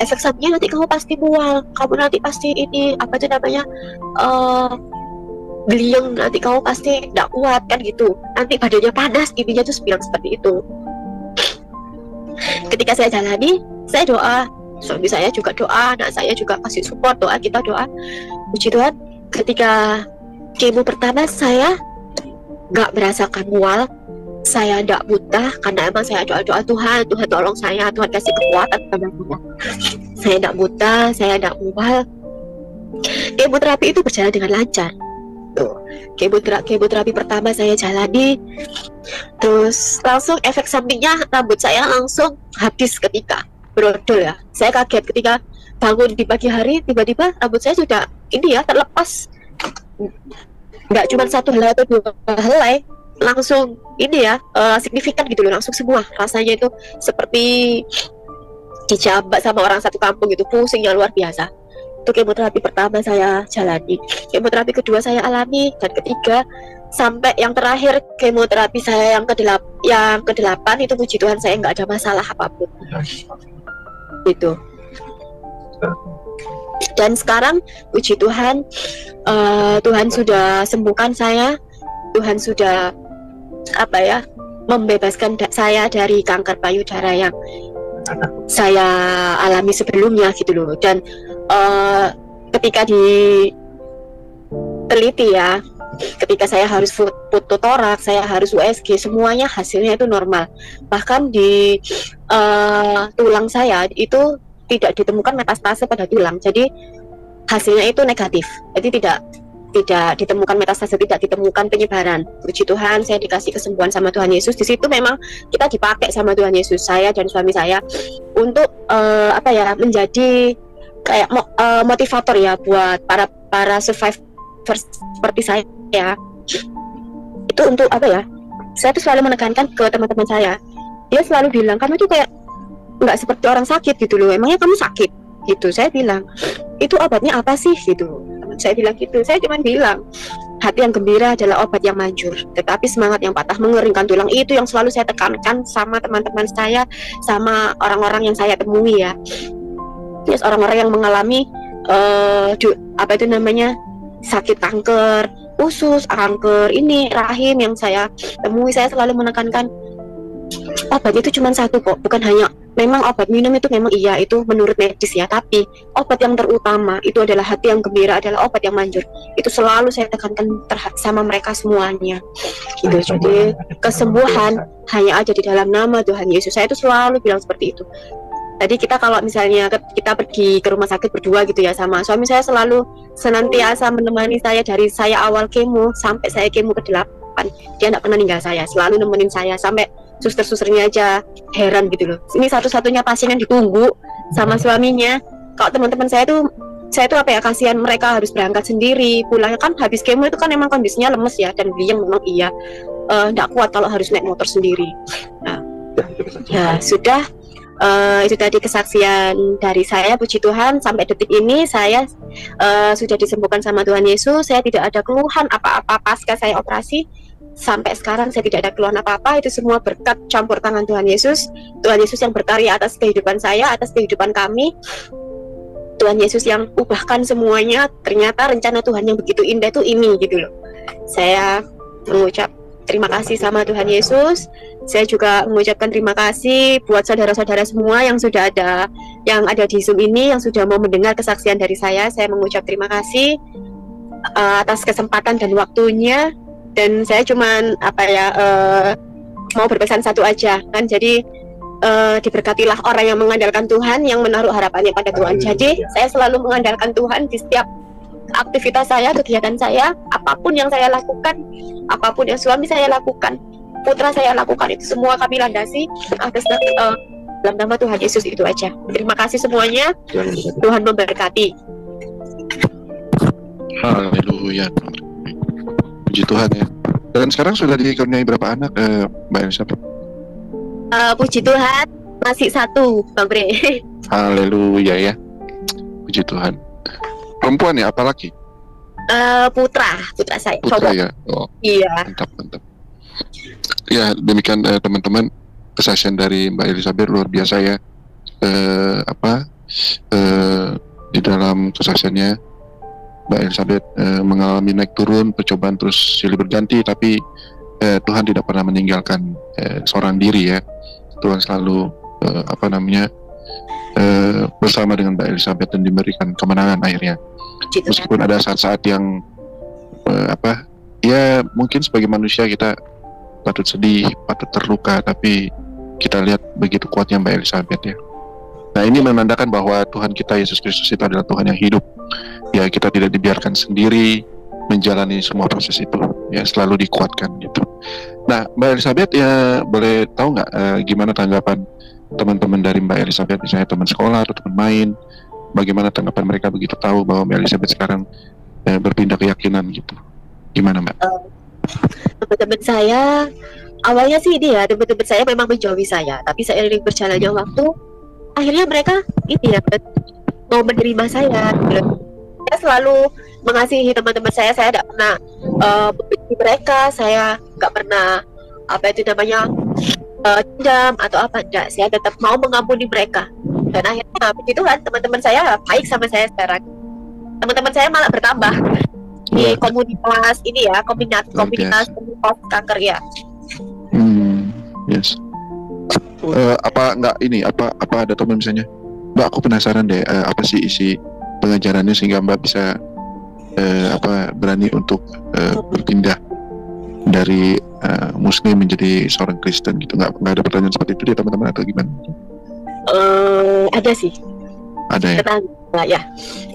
Efek sampingnya nanti kamu pasti mual, kamu nanti pasti ini beliung, nanti kamu pasti nggak kuat kan gitu. Nanti badannya panas, intinya tuh bilang seperti itu. Ketika saya jalani, saya doa, suami saya juga doa, anak saya juga kasih support, doa, kita doa. Puji Tuhan, ketika kemo pertama saya nggak merasakan mual, saya tidak buta karena emang saya doa Tuhan tolong saya, Tuhan kasih kekuatan kepada saya. Saya tidak buta, saya tidak mual. Kemoterapi itu berjalan dengan lancar. Kemoterapi pertama saya jalani, terus langsung efek sampingnya rambut saya langsung habis ketika brodol ya. Saya kaget ketika bangun di pagi hari, tiba-tiba rambut saya sudah ini ya terlepas. Nggak cuma 1 helai atau 2 helai, langsung ini ya signifikan gitu loh, langsung semua. Rasanya itu seperti dijambak sama orang satu kampung gitu, pusingnya luar biasa. Itu kemoterapi pertama saya jalani. Kemoterapi kedua saya alami, dan ketiga sampai yang terakhir kemoterapi saya yang ke-8 itu puji Tuhan saya nggak ada masalah apapun gitu. Dan sekarang puji Tuhan, Tuhan sudah sembuhkan saya, Tuhan sudah membebaskan saya dari kanker payudara yang saya alami sebelumnya gitu loh. Dan ketika diteliti ya, ketika saya harus foto toraks, saya harus USG, semuanya hasilnya itu normal. Bahkan di tulang saya itu tidak ditemukan metastase pada tulang, jadi hasilnya itu negatif. Jadi tidak ditemukan metastase, tidak ditemukan penyebaran. Puji Tuhan, saya dikasih kesembuhan sama Tuhan Yesus. Di situ memang kita dipakai sama Tuhan Yesus, saya dan suami saya, untuk menjadi kayak motivator ya buat para survivor seperti saya. Itu untuk saya tuh selalu menekankan ke teman-teman saya. Dia selalu bilang, kamu tuh kayak nggak seperti orang sakit gitu loh, emangnya kamu sakit gitu. Saya bilang, itu obatnya apa sih gitu. Saya bilang gitu. Saya cuma bilang, hati yang gembira adalah obat yang manjur, tetapi semangat yang patah mengeringkan tulang. Itu yang selalu saya tekankan sama teman-teman saya, sama orang-orang yang saya temui ya. Yes, orang-orang yang mengalami sakit kanker usus, kanker ini rahim yang saya temui. Saya selalu menekankan obat itu cuma satu kok, bukan hanya, memang obat minum itu memang iya, itu menurut medis ya, tapi obat yang terutama itu adalah hati yang gembira, adalah obat yang manjur. Itu selalu saya tekankan sama mereka semuanya gitu. Jadi kesembuhan hanya ada di dalam nama Tuhan Yesus. Saya itu selalu bilang seperti itu. Tadi kita kalau misalnya kita pergi ke rumah sakit berdua gitu ya, sama suami saya selalu senantiasa menemani saya dari saya awal kemo sampai saya kemo ke-8. Dia tidak pernah ninggal saya, selalu nemenin saya, sampai suster-susternya aja heran gitu loh. Ini satu-satunya pasien yang ditunggu sama suaminya. Kalau teman-teman saya tuh kasihan, mereka harus berangkat sendiri, pulangnya kan habis kemo itu kan emang kondisinya lemes ya, dan beliau memang iya. nggak kuat kalau harus naik motor sendiri. Nah, ya sudah, itu tadi kesaksian dari saya. Puji Tuhan sampai detik ini saya sudah disembuhkan sama Tuhan Yesus. Saya tidak ada keluhan apa-apa pasca saya operasi. Sampai sekarang saya tidak ada keluhan apa-apa. Itu semua berkat campur tangan Tuhan Yesus. Tuhan Yesus yang berkarya atas kehidupan saya, atas kehidupan kami. Tuhan Yesus yang ubahkan semuanya. Ternyata rencana Tuhan yang begitu indah itu ini gitu loh. Saya mengucap terima kasih sama Tuhan Yesus. Saya juga mengucapkan terima kasih buat saudara-saudara semua yang sudah ada, yang ada di Zoom ini, yang sudah mau mendengar kesaksian dari saya. Saya mengucap terima kasih atas kesempatan dan waktunya. Dan saya cuman mau berpesan satu aja kan. Jadi diberkatilah orang yang mengandalkan Tuhan, yang menaruh harapannya pada Tuhan. Jadi saya selalu mengandalkan Tuhan di setiap aktivitas saya, kegiatan saya, apapun yang saya lakukan, apapun yang suami saya lakukan, putra saya lakukan, itu semua kami landasi atas dalam nama Tuhan Yesus. Itu aja. Terima kasih semuanya. Tuhan memberkati. Haleluya. Puji Tuhan ya. Dan sekarang sudah dikaruniai berapa anak, Mbak Elizabeth? Puji Tuhan, masih satu, Bang Bre. Haleluya ya. Puji Tuhan. Perempuan ya, apalagi? Putra saya. Putra Coba. ya. Oh, iya. Mantap. Ya, demikian teman-teman, kesaksian dari Mbak Elizabeth luar biasa ya. Di dalam kesaksiannya Mbak Elizabeth mengalami naik turun, percobaan terus silih berganti, tapi Tuhan tidak pernah meninggalkan seorang diri ya. Tuhan selalu bersama dengan Mbak Elizabeth dan diberikan kemenangan akhirnya. Meskipun ada saat-saat yang ya mungkin sebagai manusia kita patut sedih, patut terluka, tapi kita lihat begitu kuatnya Mbak Elizabeth ya. Nah, ini menandakan bahwa Tuhan kita Yesus Kristus itu adalah Tuhan yang hidup. Ya, kita tidak dibiarkan sendiri menjalani semua proses itu, ya selalu dikuatkan gitu. Nah, Mbak Elizabeth ya boleh tahu nggak gimana tanggapan teman-teman dari Mbak Elizabeth, misalnya teman sekolah atau teman main, bagaimana tanggapan mereka begitu tahu bahwa Mbak Elizabeth sekarang berpindah keyakinan gitu? Gimana Mbak? Teman-teman saya awalnya sih teman-teman saya memang menjauhi saya, tapi seiring berjalannya waktu, akhirnya mereka mau menerima saya. Saya selalu mengasihi teman-teman saya tidak pernah membenci mereka, saya nggak pernah dendam atau apa, enggak. Saya tetap mau mengampuni mereka. Dan akhirnya puji Tuhan, teman-teman saya baik sama saya sekarang. Teman-teman saya malah bertambah di komunitas ini ya, komunitas kanker ya. Yes. Apa ada teman misalnya, Mbak aku penasaran deh, apa sih isi pengajarannya sehingga Mbak bisa berani untuk berpindah dari Muslim menjadi seorang Kristen gitu? Nggak ada pertanyaan seperti itu dia teman-teman atau gimana? Ada sih. Ada ya.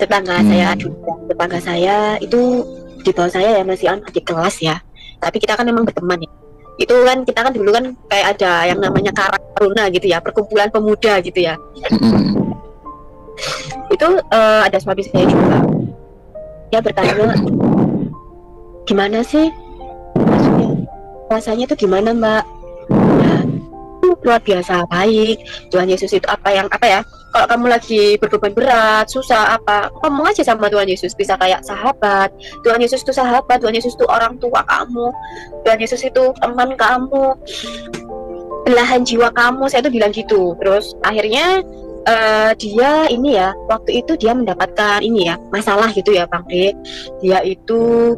Tetangga saya itu di bawah saya ya, masih adik kelas ya. Tapi kita kan memang berteman ya. Itu kan kita kan dulu kan kayak ada yang namanya Karang Taruna gitu ya, perkumpulan pemuda gitu ya. Itu ada suami saya juga. Dia bertanya, gimana sih? Maksudnya rasanya itu gimana Mbak? Ya, luar biasa baik. Tuhan Yesus itu kalau kamu lagi berbeban berat, susah ngomong aja sama Tuhan Yesus, bisa kayak sahabat. Tuhan Yesus itu sahabat, Tuhan Yesus itu orang tua kamu, Tuhan Yesus itu teman kamu, belahan jiwa kamu. Saya tuh bilang gitu. Terus akhirnya dia waktu itu dia mendapatkan masalah gitu ya Bang De. Dia itu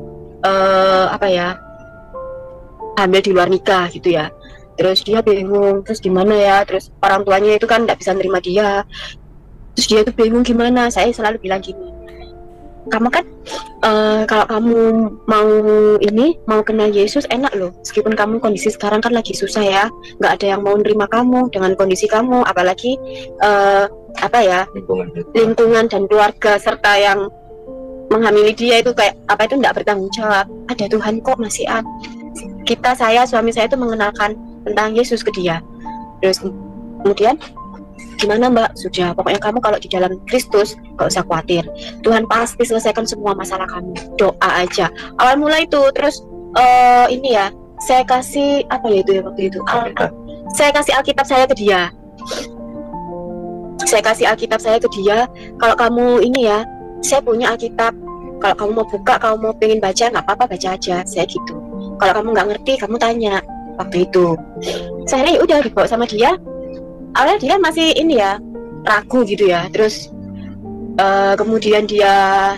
hamil di luar nikah gitu ya. Terus dia bingung, terus gimana ya, terus orang tuanya itu kan nggak bisa nerima dia, terus dia tuh bingung gimana. Saya selalu bilang gini, kamu kan kalau kamu mau kenal Yesus enak loh, meskipun kamu kondisi sekarang kan lagi susah ya, nggak ada yang mau nerima kamu dengan kondisi kamu, apalagi lingkungan dan keluarga serta yang menghamili dia itu kayak itu nggak bertanggung jawab. Ada Tuhan kok masih suami saya itu mengenalkan tentang Yesus ke dia. Terus kemudian gimana Mbak? Sudah, pokoknya kamu kalau di dalam Kristus gak usah khawatir, Tuhan pasti selesaikan semua masalah kamu, doa aja. Awal mula itu. Terus saya kasih apa ya itu ya waktu itu, saya kasih Alkitab saya ke dia. Saya kasih Alkitab saya ke dia. Kalau kamu ini ya, saya punya Alkitab. Kalau kamu mau buka, kamu mau pengen baca, nggak apa-apa, baca aja. Saya gitu. Kalau kamu nggak ngerti, kamu tanya. Waktu itu, saya ya udah dibawa sama dia. Awalnya dia masih ini ya, ragu gitu ya. Terus kemudian dia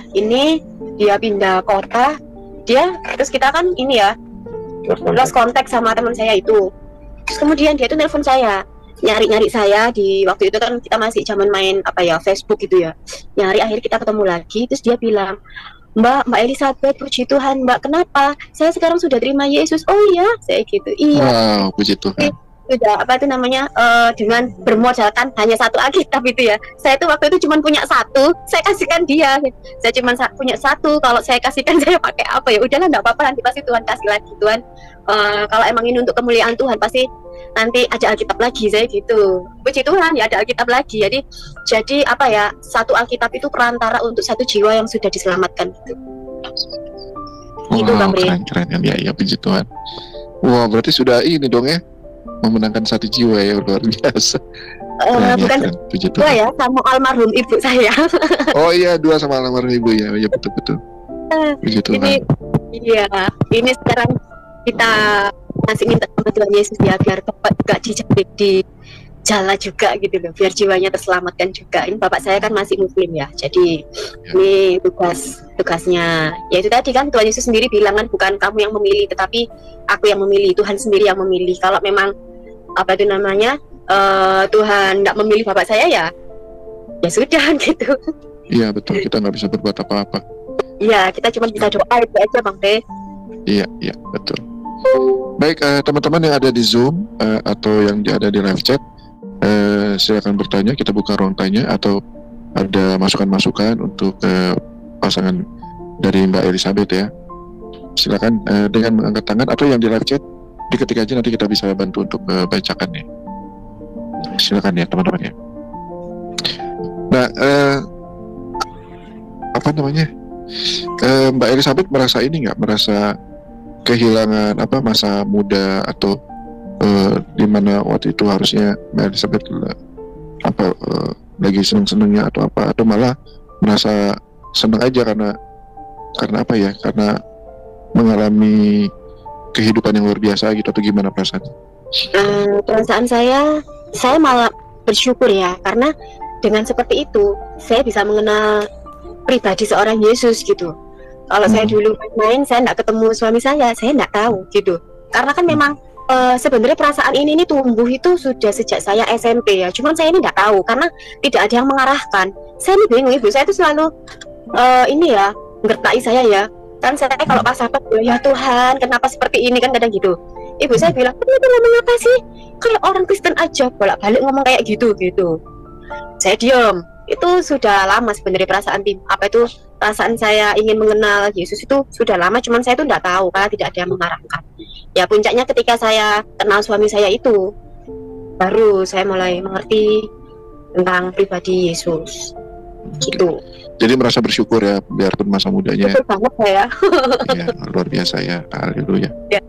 pindah kota. Terus kita kan ini ya, lost contact sama teman saya itu. Terus kemudian dia tuh nelpon saya, nyari saya di waktu itu kan kita masih zaman main Facebook gitu ya. Nyari, akhirnya kita ketemu lagi. Terus dia bilang, Mbak Elizabeth, puji Tuhan Mbak, kenapa? Saya sekarang sudah terima Yesus. Oh iya, saya gitu. Iya. Wow, puji Tuhan. Sudah dengan bermodalkan hanya satu Alkitab itu ya. Saya tuh waktu itu cuma punya satu, saya kasihkan dia. Saya cuma punya satu, kalau saya kasihkan saya pakai apa ya? Udahlah, enggak apa-apa, nanti pasti Tuhan kasih lagi. Tuhan, kalau emang ini untuk kemuliaan Tuhan, pasti nanti ada Alkitab lagi, saya gitu. Puji Tuhan ya ada Alkitab lagi. Jadi apa ya? Satu Alkitab itu perantara untuk satu jiwa yang sudah diselamatkan gitu. Itu Bang Bre. Keren ya, puji Tuhan. Wah, berarti sudah ini dong ya, memenangkan satu jiwa ya, luar biasa. Bukan dua ya, sama almarhum ibu saya. Oh iya, dua sama almarhum ibu ya, ya betul. Puji Tuhan. Ini sekarang kita masih minta sama Tuhan Yesus ya, biar Bapak juga di jalan juga gitu loh, biar jiwanya terselamatkan juga. Ini bapak saya kan masih muslim ya, jadi ini tugasnya. Ya itu tadi kan Tuhan Yesus sendiri bilang kan, bukan kamu yang memilih, tetapi aku yang memilih. Tuhan sendiri yang memilih. Kalau memang Tuhan nggak memilih bapak saya ya sudah gitu. Iya betul, kita nggak bisa berbuat apa-apa. Iya, kita cuma bisa doa itu aja Bang Teh. Iya betul. Baik, teman-teman yang ada di Zoom atau yang ada di live chat, silakan bertanya, kita buka ruang tanya, atau ada masukan-masukan untuk pasangan dari Mbak Elizabeth ya. Silakan dengan mengangkat tangan, atau yang di live chat diketik aja, nanti kita bisa bantu untuk bacakannya. Silakan ya teman-teman ya. Nah, Mbak Elizabeth merasa ini nggak, merasa kehilangan masa muda, atau di mana waktu itu harusnya Mbak Elizabeth lagi seneng-senengnya atau malah merasa senang aja karena mengalami kehidupan yang luar biasa gitu, atau gimana perasaannya? Perasaan saya malah bersyukur ya, karena dengan seperti itu saya bisa mengenal pribadi seorang Yesus gitu. Kalau saya dulu main, saya nggak ketemu suami saya nggak tahu gitu. Karena kan memang sebenarnya perasaan ini tumbuh itu sudah sejak saya SMP ya. Cuman saya ini nggak tahu karena tidak ada yang mengarahkan. Saya ini bingung, ibu saya itu selalu ngertai saya ya. Kan saya kalau pas apa, ya Tuhan, kenapa seperti ini, kan kadang gitu. Ibu saya bilang, kamu ngomong apa sih? Kayak orang Kristen aja bolak-balik ngomong kayak gitu. Saya diam. Itu sudah lama sebenarnya perasaan saya ingin mengenal Yesus itu sudah lama, cuman saya itu tidak tahu karena tidak ada yang mengarahkan. Ya puncaknya ketika saya kenal suami saya itu, baru saya mulai mengerti tentang pribadi Yesus. Gitu. Jadi merasa bersyukur ya, biarpun masa mudanya. Betul banget saya. Ya, luar biasa ya, haleluya. Ya.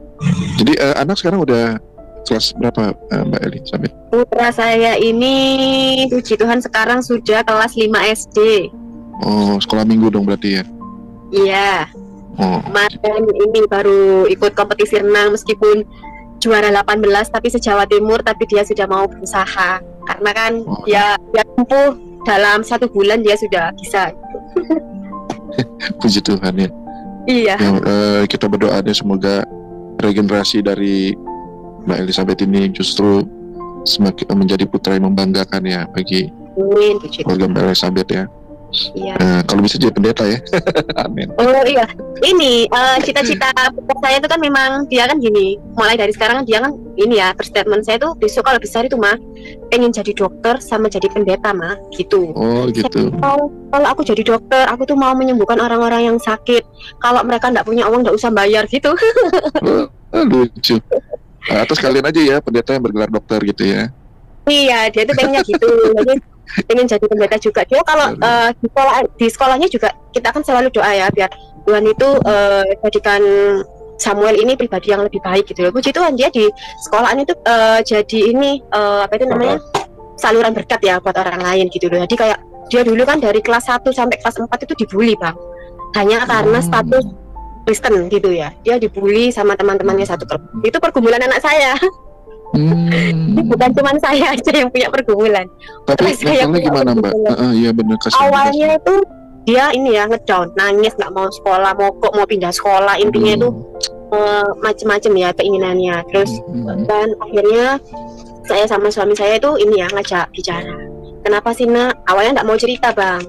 Jadi anak sekarang udah kelas berapa Mbak Elizabeth? Putra saya ini, puji Tuhan, sekarang sudah kelas 5 SD. Oh, sekolah minggu dong berarti ya? Iya. Kemarin ini baru ikut kompetisi renang, meskipun juara 18 tapi se-Jawa Timur, tapi dia sudah mau berusaha. Karena kan dia tempuh dalam 1 bulan dia sudah bisa. Puji Tuhan ya. Iya. Kita berdoa deh, semoga regenerasi dari Mbak Elizabeth ini justru semakin menjadi putra yang membanggakan ya bagi keluarga Mbak Elizabeth ya. Iya. Kalau bisa jadi pendeta ya. Amin. Oh iya. Ini cita-cita putra saya itu kan memang dia kan gini. Mulai dari sekarang dia kan ini ya, berstatement saya tuh besok kalau besar itu mah pengen jadi dokter sama jadi pendeta mah gitu. Oh gitu. Kalau aku jadi dokter, aku tuh mau menyembuhkan orang-orang yang sakit. Kalau mereka nggak punya uang nggak usah bayar gitu. Lucu. Atau sekalian aja ya pendeta yang bergelar dokter gitu ya. Iya, dia tuh pengennya gitu. Jadi pengen jadi pendeta juga. Dia kalau di sekolahnya juga kita kan selalu doa ya, biar Tuhan itu jadikan Samuel ini pribadi yang lebih baik gitu loh. Puji Tuhan dia di sekolahan itu jadi ini apa itu namanya saluran berkat ya buat orang lain gitu loh. Jadi kayak dia dulu kan dari kelas 1 sampai kelas 4 itu dibully Bang, hanya karena status Kristen gitu ya. Dia dibully sama teman-temannya satu klub. Itu pergumulan anak saya. Bukan cuma saya aja yang punya pergumulan. Tapi mentalnya gimana Mbak? Iya benar. Awalnya itu dia ini ya ngedown, nangis, nggak mau sekolah, mogok, mau pindah sekolah, intinya itu macem-macem ya keinginannya. Terus dan akhirnya saya sama suami saya itu ini ya ngajak bicara. Kenapa sih nak? Awalnya nggak mau cerita Bang.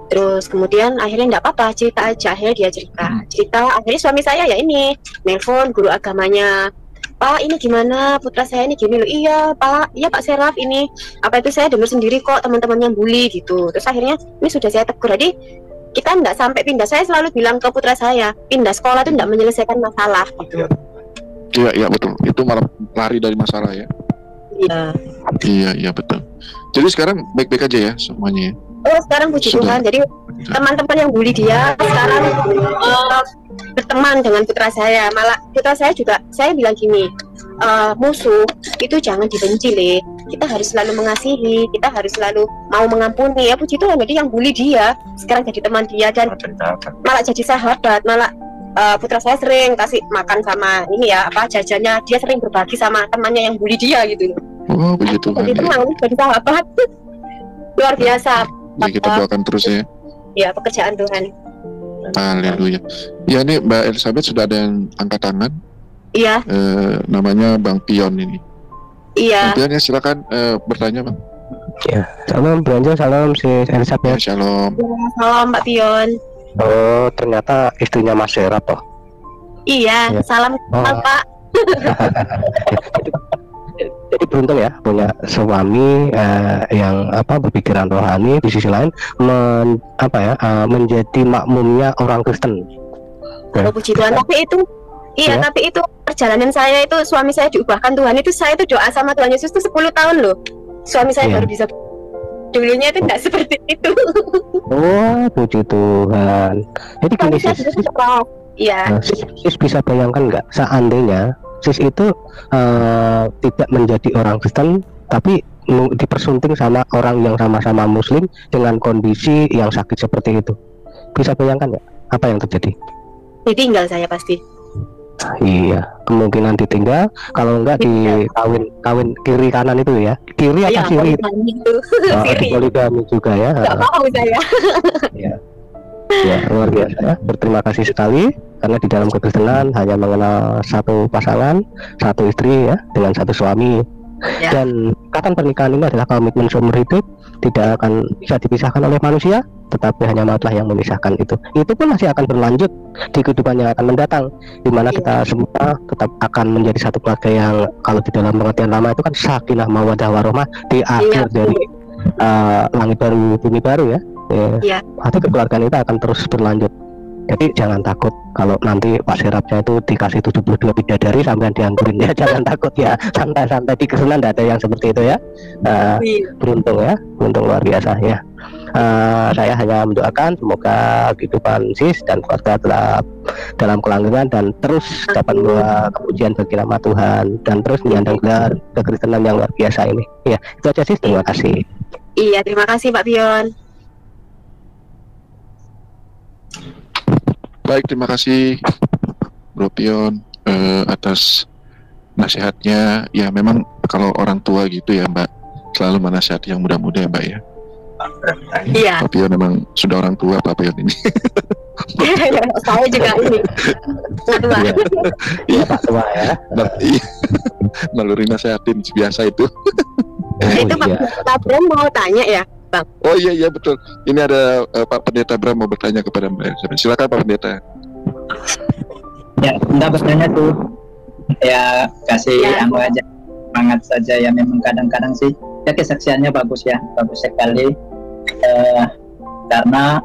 Terus kemudian akhirnya nggak apa-apa, cerita aja. Akhirnya dia cerita. Akhirnya suami saya ya ini nelpon guru agamanya. Pak, ini gimana putra saya ini gini loh. Iya Pak, iya Pak Seraf, ini apa itu saya dengar sendiri kok teman-teman yang bully gitu. Terus akhirnya ini sudah saya tegur. Jadi kita nggak sampai pindah. Saya selalu bilang ke putra saya, pindah sekolah itu nggak menyelesaikan masalah gitu. Iya betul. Itu malah lari dari masalah ya. Iya betul. Jadi sekarang baik-baik aja ya semuanya. Oh sekarang puji Tuhan. Jadi teman-teman yang bully dia sekarang berteman dengan putra saya. Malah putra saya juga, saya bilang gini, musuh itu jangan dibenci Le. Kita harus selalu mengasihi, kita harus selalu mau mengampuni ya puji Tuhan. Jadi yang bully dia sekarang jadi teman dia dan malah jadi sahabat. Malah putra saya sering kasih makan sama ini ya apa jajannya, dia sering berbagi sama temannya yang bully dia gitu. Oh begitu kan. Jadi teman, jadi sahabat. Luar biasa. Ya kita doakan terus ya. Ya pekerjaan Tuhan. Haleluya. Ya ini Mbak Elizabeth sudah ada yang angkat tangan. Iya. Namanya Bang Pion ini. Iya. Bang Pion ya silakan bertanya Bang. Ya, salam belanja, salam Sis Elizabeth. Ya, shalom. Ya, salam Mbak Pion. Oh ternyata istrinya Mas Serap toh. Iya, salam Pak. Jadi beruntung ya punya suami yang berpikiran rohani, di sisi lain menjadi makmumnya orang Kristen. Oh, puji Tuhan. Tapi itu tapi itu perjalanan saya itu suami saya diubahkan Tuhan. Itu saya itu doa sama Tuhan Yesus itu 10 tahun loh. Suami saya baru bisa. Dulunya itu tidak seperti itu. Oh, puji Tuhan. Jadi gini Sis. Iya. Sis bisa bayangkan nggak seandainya Sis itu tidak menjadi orang Kristen tapi dipersunting sama orang yang sama-sama Muslim dengan kondisi yang sakit seperti itu. Bisa bayangkan nggak apa yang terjadi? Ditinggal saya pasti. Iya, kemungkinan ditinggal. Kalau enggak kawin kiri kanan itu ya. Kiri atau kiri? Poligami juga ya. Nggak mau saya. Ya, luar biasa ya. Berterima kasih sekali karena di dalam kekristenan hanya mengenal satu pasangan, satu istri ya, dengan satu suami. Ya. Dan ikatan pernikahan ini adalah komitmen seumur hidup, tidak akan bisa dipisahkan oleh manusia, tetapi hanya mautlah yang memisahkan itu. Itu pun masih akan berlanjut di kehidupan yang akan mendatang, di mana kita semua tetap akan menjadi satu keluarga yang kalau di dalam pengertian lama itu kan sakinah mawaddah warahmah di akhir dari langit baru bumi baru ya. Hati kekeluargaan itu akan terus berlanjut. Jadi jangan takut kalau nanti Pak Serapnya itu dikasih 72 bidadari sampai dianggurin ya, jangan takut ya, santai-santai. Di kesenan tidak ada yang seperti itu ya. Beruntung ya, beruntung luar biasa ya. Saya hanya mendoakan semoga kehidupan Sis dan keluarga tetap dalam kelanggengan dan terus dapat membawa kepujian bagi nama Tuhan dan terus menyandang gelar kekristenan yang luar biasa ini. Ya, itu aja Sis, terima kasih. Iya, terima kasih Pak Pion. Baik, terima kasih Bro Pion atas nasihatnya. Ya memang kalau orang tua gitu ya Mbak, selalu menasihati yang muda-muda ya Mbak ya. Iya. Pak Pion memang sudah orang tua Pak Pion ini. Saya juga ini tua. Iya Pak tua ya. Naluri nasihatin biasa itu. Itu Pak Bram mau tanya ya Bang. Oh iya betul. Ini ada Pak Pendeta Bram mau bertanya kepada Mbak Elizabeth. Silakan Pak Pendeta. Ya, enggak bertanya tuh. Ya kasih anu aja, semangat saja ya. Memang kadang-kadang sih ya kesaksiannya bagus ya, bagus sekali. Karena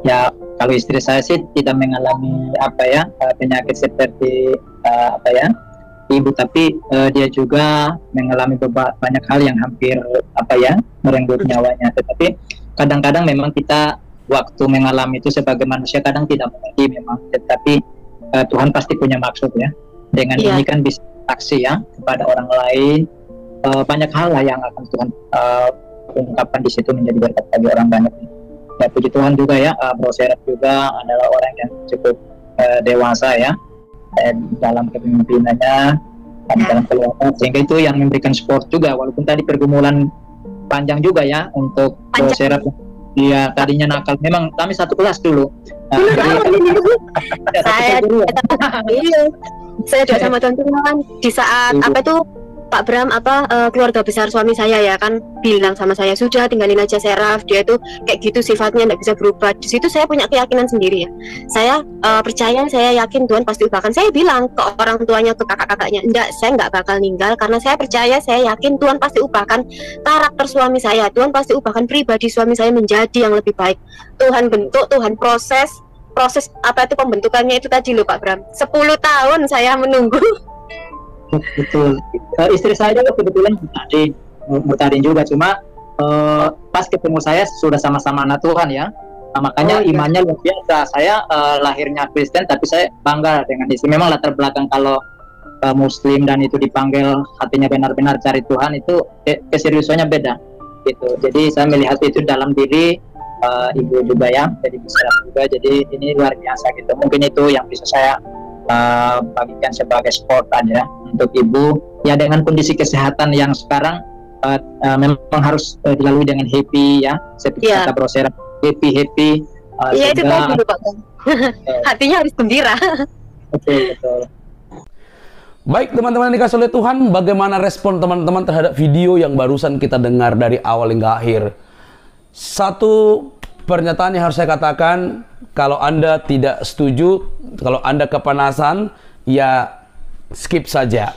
ya kalau istri saya sih tidak mengalami penyakit seperti ibu, tapi dia juga mengalami banyak hal yang hampir merenggut nyawanya. Tetapi kadang-kadang memang kita waktu mengalami itu sebagai manusia kadang tidak mengerti memang, tetapi Tuhan pasti punya maksud ya. Dengan Iya. ini kan bisa saksi ya kepada orang lain. Banyak hal lah yang akan Tuhan ungkapkan di situ menjadi berkat bagi orang banyak. Ya puji Tuhan juga ya, Bro Serap juga adalah orang yang cukup dewasa ya dalam kepemimpinannya dan dalam keluarga, sehingga itu yang memberikan support juga, walaupun tadi pergumulan panjang juga ya untuk Bro Serap. Dia tadinya nakal, memang kami satu kelas dulu. Saya iya. Saya juga sama teman-teman di saat apa itu Pak Bram keluarga besar suami saya ya kan bilang sama saya, sudah tinggalin aja Seraf, dia itu kayak gitu sifatnya, nggak bisa berubah. Di situ saya punya keyakinan sendiri ya. Saya percaya, saya yakin Tuhan pasti ubahkan. Saya bilang ke orang tuanya, ke kakak-kakaknya, enggak, saya nggak bakal ninggal karena saya percaya, saya yakin Tuhan pasti ubahkan karakter suami saya, Tuhan pasti ubahkan pribadi suami saya menjadi yang lebih baik. Tuhan bentuk, Tuhan proses apa itu pembentukannya itu tadi loh Pak Bram. 10 tahun saya menunggu. Betul. Istri saya juga kebetulan murtadin juga, cuma pas ketemu saya sudah sama-sama anak Tuhan ya. Nah, makanya imannya luar biasa. Saya lahirnya Kristen tapi saya bangga dengan istri. Memang latar belakang kalau Muslim dan itu dipanggil hatinya benar-benar cari Tuhan, itu keseriusannya beda gitu. Jadi saya melihat itu dalam diri ibu juga ya, jadi bisa juga. Jadi ini luar biasa gitu. Mungkin itu yang bisa saya bagikan sebagai support aja untuk ibu ya, dengan kondisi kesehatan yang sekarang memang harus dilalui dengan happy ya, seperti kata Bro Serap, happy iya itu tadi Pak Bram. Hatinya harus gembira. Betul. Baik teman-teman yang dikasih oleh Tuhan, bagaimana respon teman-teman terhadap video yang barusan kita dengar dari awal hingga akhir? Satu pernyataan yang harus saya katakan, kalau Anda tidak setuju, kalau Anda kepanasan, ya skip saja.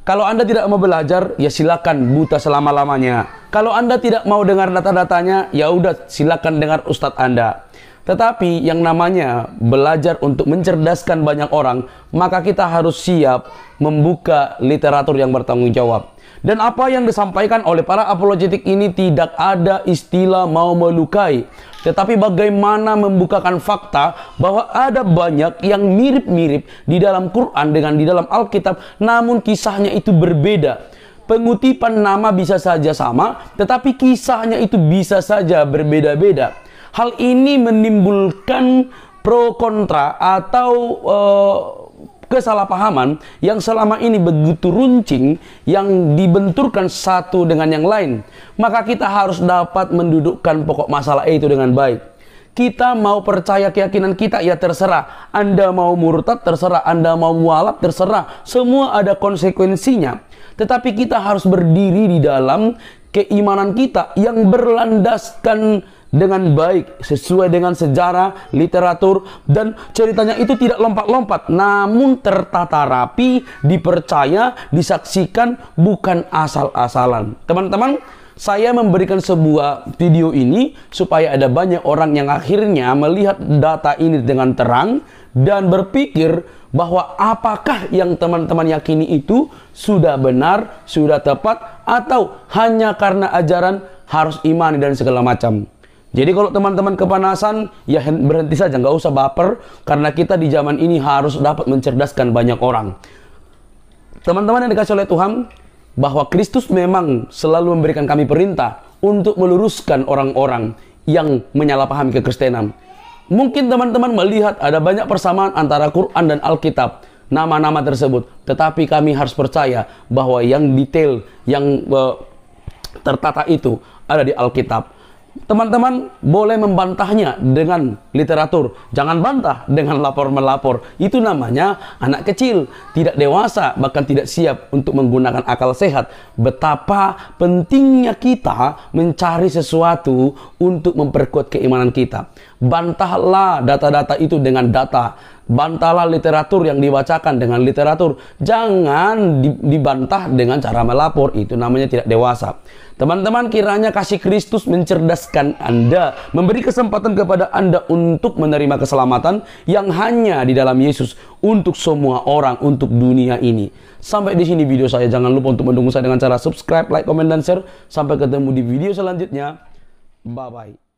Kalau Anda tidak mau belajar, ya silakan buta selama-lamanya. Kalau Anda tidak mau dengar data-datanya, ya udah silakan dengar Ustadz Anda. Tetapi yang namanya belajar untuk mencerdaskan banyak orang, maka kita harus siap membuka literatur yang bertanggung jawab. Dan apa yang disampaikan oleh para apologetik ini tidak ada istilah mau melukai, tetapi bagaimana membukakan fakta bahwa ada banyak yang mirip-mirip di dalam Quran dengan di dalam Alkitab, namun kisahnya itu berbeda. Pengutipan nama bisa saja sama, tetapi kisahnya itu bisa saja berbeda-beda. Hal ini menimbulkan pro kontra atau kesalahpahaman yang selama ini begitu runcing, yang dibenturkan satu dengan yang lain. Maka kita harus dapat mendudukkan pokok masalah itu dengan baik. Kita mau percaya keyakinan kita, ya terserah. Anda mau murtad, terserah. Anda mau mualaf, terserah. Semua ada konsekuensinya. Tetapi kita harus berdiri di dalam keimanan kita yang berlandaskan dengan baik, sesuai dengan sejarah, literatur, dan ceritanya itu tidak lompat-lompat, namun tertata rapi, dipercaya, disaksikan, bukan asal-asalan. Teman-teman, saya memberikan sebuah video ini supaya ada banyak orang yang akhirnya melihat data ini dengan terang dan berpikir bahwa apakah yang teman-teman yakini itu sudah benar, sudah tepat, atau hanya karena ajaran harus imani dan segala macam. Jadi kalau teman-teman kepanasan, ya berhenti saja, nggak usah baper, karena kita di zaman ini harus dapat mencerdaskan banyak orang. Teman-teman yang dikasih oleh Tuhan, bahwa Kristus memang selalu memberikan kami perintah untuk meluruskan orang-orang yang menyalahpahami kekristenan. Mungkin teman-teman melihat ada banyak persamaan antara Quran dan Alkitab, nama-nama tersebut, tetapi kami harus percaya bahwa yang detail, yang tertata itu ada di Alkitab. Teman-teman boleh membantahnya dengan literatur, jangan bantah dengan lapor-melapor. Itu namanya anak kecil, tidak dewasa, bahkan tidak siap untuk menggunakan akal sehat. Betapa pentingnya kita mencari sesuatu untuk memperkuat keimanan kita. Bantahlah data-data itu dengan data. Bantahlah literatur yang dibacakan dengan literatur. Jangan dibantah dengan cara melapor. Itu namanya tidak dewasa. Teman-teman, kiranya kasih Kristus mencerdaskan Anda, memberi kesempatan kepada Anda untuk menerima keselamatan yang hanya di dalam Yesus untuk semua orang, untuk dunia ini. Sampai di sini video saya. Jangan lupa untuk mendukung saya dengan cara subscribe, like, komen, dan share. Sampai ketemu di video selanjutnya. Bye-bye.